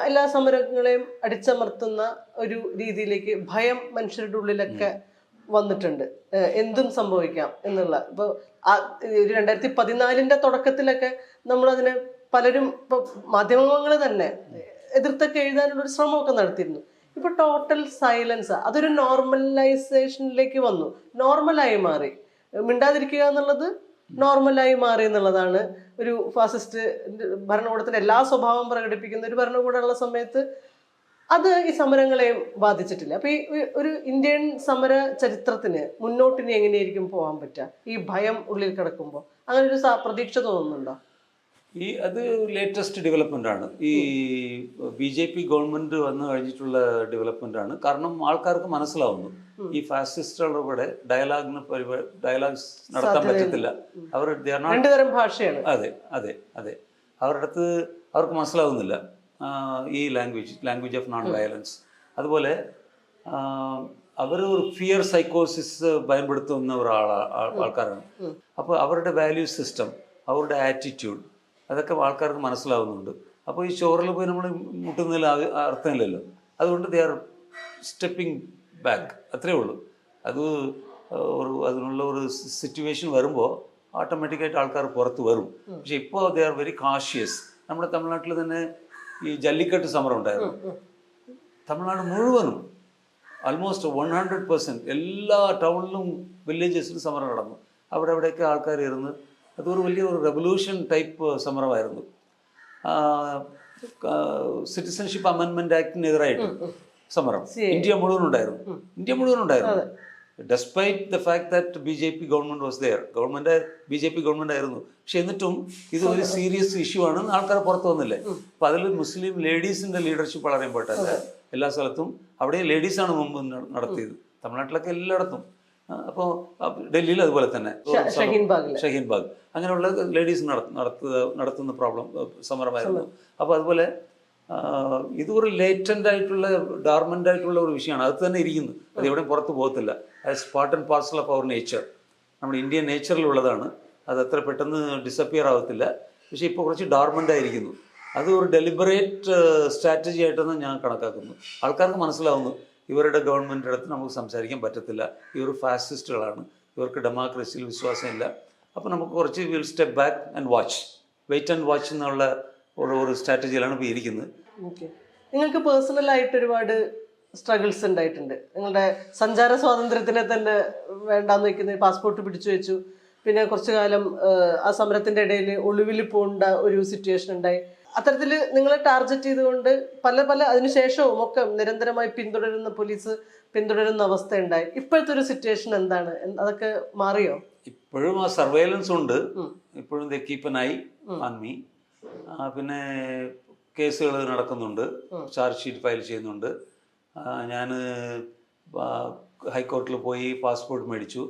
എല്ലാ സമരങ്ങളെയും അടിച്ചമർത്തുന്ന ഒരു രീതിയിലേക്ക് ഭയം മനുഷ്യരുടെ ഉള്ളിലൊക്കെ വന്നിട്ടുണ്ട്. എന്തും സംഭവിക്കാം എന്നുള്ള. ഇപ്പോൾ 2014 തുടക്കത്തിലൊക്കെ നമ്മളതിനെ പലരും, ഇപ്പോൾ മാധ്യമങ്ങൾ തന്നെ എതിർത്തൊക്കെ എഴുതാനുള്ളൊരു ശ്രമമൊക്കെ നടത്തിയിരുന്നു. ഇപ്പോൾ ടോട്ടൽ സൈലൻസ്, അതൊരു നോർമലൈസേഷനിലേക്ക് വന്നു, നോർമലായി മാറി. മിണ്ടാതിരിക്കുക എന്നുള്ളത് നോർമലായി മാറി എന്നുള്ളതാണ്. ഒരു ഫാസിസ്റ്റ് ഭരണകൂടത്തിന്റെ എല്ലാ സ്വഭാവം പ്രകടിപ്പിക്കുന്ന ഒരു ഭരണകൂടമുള്ള സമയത്ത് അത് ഈ സമരങ്ങളെയും ബാധിച്ചിട്ടില്ല. അപ്പൊ ഈ ഒരു ഇന്ത്യൻ സമര ചരിത്രത്തിന് മുന്നോട്ടിനി എങ്ങനെയായിരിക്കും പോകാൻ പറ്റുക ഈ ഭയം ഉള്ളിൽ കിടക്കുമ്പോൾ? അങ്ങനെ ഒരു പ്രതീക്ഷ തോന്നുന്നുണ്ടോ? അത് ലേറ്റസ്റ്റ് ഡെവലപ്മെന്റ് ആണ്. ഈ BJP ഗവൺമെന്റ് വന്നു കഴിഞ്ഞിട്ടുള്ള ഡെവലപ്മെന്റ് ആണ്. കാരണം ആൾക്കാർക്ക് മനസ്സിലാവുന്നു ഈ ഫാസിസ്റ്റുകളുടെ കൂടെ ഡയലോഗ്സ് നടത്താൻ പറ്റത്തില്ല. അവർ രണ്ടുതരം ഭാഷയാണ്. അതെ അവരുടെ അടുത്ത് അവർക്ക് മനസ്സിലാവുന്നില്ല ഈ ലാംഗ്വേജ് ഓഫ് നോൺ വയലൻസ്. അതുപോലെ അവർ ഒരു ഫിയർ സൈക്കോസിസ് ഭയപ്പെടുത്തുന്ന ആൾക്കാരാണ്. അപ്പോൾ അവരുടെ വാല്യൂ സിസ്റ്റം, അവരുടെ ആറ്റിറ്റ്യൂഡ്, അതൊക്കെ ആൾക്കാർക്ക് മനസ്സിലാവുന്നുണ്ട്. അപ്പോൾ ഈ ചോറിൽ പോയി നമ്മൾ മുട്ടുന്നതിൽ അർത്ഥമില്ലല്ലോ. അതുകൊണ്ട് ദേ ആർ സ്റ്റെപ്പിംഗ് ബാക്ക്, അത്രേ ഉള്ളൂ. അതിനുള്ള ഒരു സിറ്റുവേഷൻ വരുമ്പോൾ ഓട്ടോമാറ്റിക്കായിട്ട് ആൾക്കാർ പുറത്ത് വരും. പക്ഷെ ഇപ്പോൾ ദേ ആർ വെരി കോഷ്യസ്. നമ്മുടെ തമിഴ്നാട്ടിൽ തന്നെ ഈ ജല്ലിക്കെട്ട് സമരം ഉണ്ടായിരുന്നു. തമിഴ്നാട് മുഴുവനും ആൾമോസ്റ്റ് 100% എല്ലാ ടൗണിലും വില്ലേജസിലും സമരം നടന്നു. അവിടെയൊക്കെ ആൾക്കാർ ഇരുന്ന് അതൊരു വലിയൊരു റെവല്യൂഷൻ ടൈപ്പ് സമരമായിരുന്നു. സിറ്റിസൺഷിപ്പ് അമെൻമെന്റ് ആക്ടിനെതിരായിട്ട് സമരം ഇന്ത്യ മുഴുവൻ ഉണ്ടായിരുന്നു. Despite the fact that BJP government was there. BJP government ആയിരുന്നു. പക്ഷെ എന്നിട്ടും ഇത് ഒരു സീരിയസ് ഇഷ്യൂ ആണ്. ആൾക്കാർ പുറത്തു വന്നില്ലേ. അപ്പൊ അതിൽ മുസ്ലിം ലേഡീസിന്റെ ലീഡർഷിപ്പ് വളരെ ഇമ്പോർട്ടൻ്റ്. എല്ലാ സ്ഥലത്തും. അവിടെ ലേഡീസാണ് മുമ്പ് നടത്തിയത്, തമിഴ്നാട്ടിലൊക്കെ എല്ലായിടത്തും. അപ്പോൾ ഡൽഹിയിൽ അതുപോലെ തന്നെ ഷഹീൻ ബാഗ് അങ്ങനെയുള്ള ലേഡീസ് നടത്തുന്ന സമരമായിരുന്നു. അപ്പോൾ അതുപോലെ ഇതൊരു ലേറ്റൻ്റ് ആയിട്ടുള്ള ഡോർമൻ്റ് ആയിട്ടുള്ള ഒരു വിഷയമാണ്. അത് തന്നെ ഇരിക്കുന്നു, അത് എവിടെയും പുറത്ത് പോകത്തില്ല. As part and parcel of our nature, നമ്മുടെ ഇന്ത്യൻ നേച്ചറിലുള്ളതാണ്. അത് അത്ര പെട്ടെന്ന് ഡിസപ്പിയർ ആവത്തില്ല. പക്ഷേ ഇപ്പോൾ കുറച്ച് ഡോർമൻ്റ് ആയിരിക്കുന്നു. അത് ഒരു ഡെലിബറേറ്റ് സ്ട്രാറ്റജി ആയിട്ടാണ് ഞാൻ കണക്കാക്കുന്നു. ആൾക്കാർക്ക് മനസ്സിലാവുന്നു ഇവരുടെ ഗവൺമെൻറ് അടുത്ത് നമുക്ക് സംസാരിക്കാൻ പറ്റത്തില്ല, ഇവർ ഫാസിസ്റ്റുകളാണ്, ഇവർക്ക് ഡെമോക്രസിയിൽ വിശ്വാസമില്ല. അപ്പോൾ നമുക്ക് കുറച്ച് will step back and watch, wait and watch എന്നുള്ള ഒരു സ്ട്രാറ്റജിയിലാണ് ഇപ്പോൾ ഇരിക്കുന്നത്. ഓക്കെ. നിങ്ങൾക്ക് പേഴ്സണലായിട്ട് ഒരുപാട് സ്ട്രഗിൾസ് ഉണ്ടായിട്ടുണ്ട്. നിങ്ങളുടെ സഞ്ചാര സ്വാതന്ത്ര്യത്തിനെ തന്നെ വേണ്ടാന്ന് വെക്കുന്നത്, പാസ്പോർട്ട് പിടിച്ചു വെച്ചു, പിന്നെ കുറച്ചു കാലം ആ സമരത്തിൻ്റെ ഇടയിൽ ഒളിവിൽ പോകേണ്ട ഒരു സിറ്റുവേഷൻ ഉണ്ടായി. അത്തരത്തിൽ നിങ്ങളെ ടാർഗറ്റ് ചെയ്തുകൊണ്ട് പല അതിനുശേഷവും ഒക്കെ നിരന്തരമായി പോലീസ് പിന്തുടരുന്ന അവസ്ഥ ഉണ്ടായി. ഇപ്പോഴത്തെ ഒരു സിറ്റുവേഷൻ എന്താണ്? അതൊക്കെ മാറിയോ? ഇപ്പോഴും ആ സർവൈലൻസ് ഉണ്ട്, ഇപ്പോഴും they keep an eye on me. പിന്നെ കേസുകൾ നടക്കുന്നുണ്ട്, ചാർജ് ഷീറ്റ് ഫയൽ ചെയ്യുന്നുണ്ട്. ഞാൻ ഹൈക്കോടതിയിൽ പോയി പാസ്പോർട്ട് മേടിച്ചു.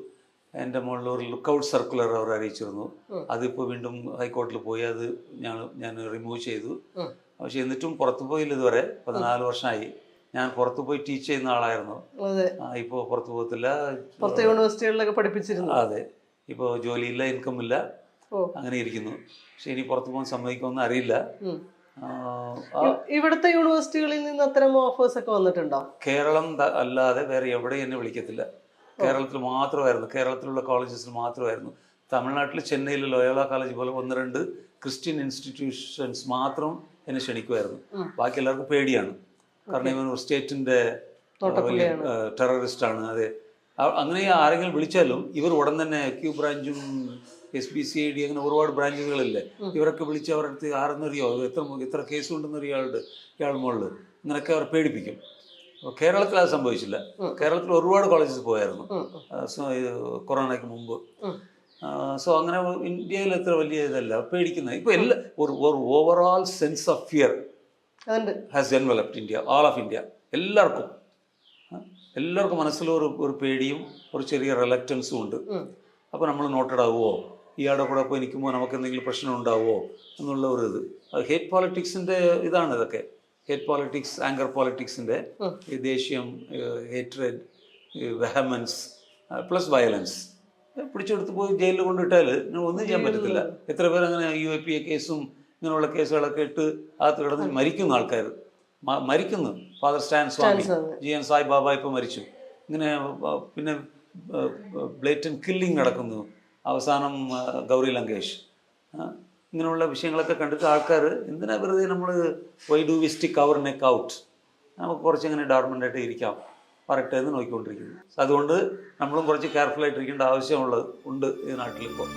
എൻ്റെ മുകളിൽ ഒരു ലുക്കൗട്ട് സർക്കുലർ അവർ അറിയിച്ചിരുന്നു. അതിപ്പോൾ വീണ്ടും ഹൈക്കോടതിയിൽ പോയി അത് ഞാൻ റിമൂവ് ചെയ്തു. പക്ഷെ എന്നിട്ടും പുറത്തു പോയില്ല ഇതുവരെ. 14 വർഷമായി. ഞാൻ പുറത്തു പോയി ടീച്ച് ചെയ്യുന്ന ആളായിരുന്നു. ഇപ്പോൾ പുറത്തു പോകത്തില്ല. യൂണിവേഴ്സിറ്റികളിലൊക്കെ പഠിപ്പിച്ചിരുന്നു. അതെ, ഇപ്പോൾ ജോലിയില്ല, ഇൻകം ഇല്ല, അങ്ങനെ ഇരിക്കുന്നു. പക്ഷെ ഇനി പുറത്തു പോകാൻ സമ്മതിക്കുമെന്ന് അറിയില്ല. ഇവിടുത്തെ യൂണിവേഴ്സിറ്റികളിൽ നിന്ന് അത്തരം ഓഫേഴ്സ് ഒക്കെ വന്നിട്ടുണ്ടോ? കേരളം അല്ലാതെ വേറെ എവിടെയും എന്നെ വിളിക്കത്തില്ല. കേരളത്തിൽ മാത്രമായിരുന്നു, കേരളത്തിലുള്ള കോളേജസിൽ മാത്രമായിരുന്നു. തമിഴ്നാട്ടിൽ ചെന്നൈയിൽ ലോയോള കോളേജ് പോലെ 1-2 ക്രിസ്ത്യൻ ഇൻസ്റ്റിറ്റ്യൂഷൻസ് മാത്രം എന്നെ ക്ഷണിക്കുമായിരുന്നു. ബാക്കി എല്ലാവർക്കും പേടിയാണ്. കാരണം ഇവൻ ഒരു സ്റ്റേറ്റിൻ്റെ ടെററിസ്റ്റാണ്. അതെ, അങ്ങനെ ആരെങ്കിലും വിളിച്ചാലും ഇവർ ഉടൻ തന്നെ ക്യൂ ബ്രാഞ്ചും SBCID അങ്ങനെ ഒരുപാട് ബ്രാഞ്ചുകളില്ലേ, ഇവരൊക്കെ വിളിച്ച് അവരുടെ അടുത്ത് ആരെന്നറിയോ, എത്ര കേസുണ്ടെന്നറിയോ ഇയാൾ മുകളിൽ, ഇങ്ങനെയൊക്കെ അവർ പേടിപ്പിക്കും. കേരളത്തിൽ അത് സംഭവിച്ചില്ല. കേരളത്തിൽ ഒരുപാട് കോളേജസ് പോയായിരുന്നു കൊറോണയ്ക്ക് മുമ്പ്. സോ അങ്ങനെ ഇന്ത്യയിൽ അത്ര വലിയ ഇതല്ല പേടിക്കുന്നത്. ഇപ്പോൾ ഒരു overall sense of fear has developed India, all of India. എല്ലാവർക്കും മനസ്സിലൊരു പേടിയും ഒരു ചെറിയ റിലക്റ്റൻസും ഉണ്ട്. അപ്പോൾ നമ്മൾ നോട്ടഡ് ആവുമോ, ഇയാളുടെ കൂടെ പോയി നിൽക്കുമ്പോൾ നമുക്ക് എന്തെങ്കിലും പ്രശ്നം ഉണ്ടാവുമോ എന്നുള്ള ഒരു ഇത്. അത് ഹേറ്റ് പോളിറ്റിക്സിൻ്റെ ഇതാണ് ഇതൊക്കെ. ഹേറ്റ് പോളിറ്റിക്സ്, ആങ്കർ പോളിറ്റിക്സിൻ്റെ ദേഷ്യം, ഹേറ്റ്രഡ്, വെഹമൻസ് പ്ലസ് വയലൻസ് പിടിച്ചെടുത്ത് പോയി ജയിലിൽ കൊണ്ടിട്ടാൽ ഒന്നും ചെയ്യാൻ പറ്റത്തില്ല. എത്ര പേർ അങ്ങനെ UAPA കേസും ഇങ്ങനെയുള്ള കേസുകളൊക്കെ ഇട്ട് അകത്ത് കിടന്ന് മരിക്കുന്ന ആൾക്കാർ മരിക്കുന്നു. ഫാദർ സ്റ്റാൻ സ്വാമി, GN സായി ബാബ ഇപ്പോൾ മരിച്ചു. ഇങ്ങനെ പിന്നെ ബ്ലേറ്റൻ കില്ലിങ് നടക്കുന്നു. അവസാനം ഗൗരി ലങ്കേഷ്, ഇങ്ങനെയുള്ള വിഷയങ്ങളൊക്കെ കണ്ടിട്ട് ആൾക്കാർ എന്തിനാ വെറുതെ നമ്മൾ why do we stick our neck out, നമുക്ക് കുറച്ചിങ്ങനെ ഡോർമെൻ്റായിട്ട് ഇരിക്കാം, പറയട്ടെ എന്ന് നോക്കിക്കൊണ്ടിരിക്കുന്നു. അതുകൊണ്ട് നമ്മളും കുറച്ച് കെയർഫുള്ളായിട്ടിരിക്കേണ്ട ആവശ്യമുണ്ട് ഈ നാട്ടിലിപ്പോൾ.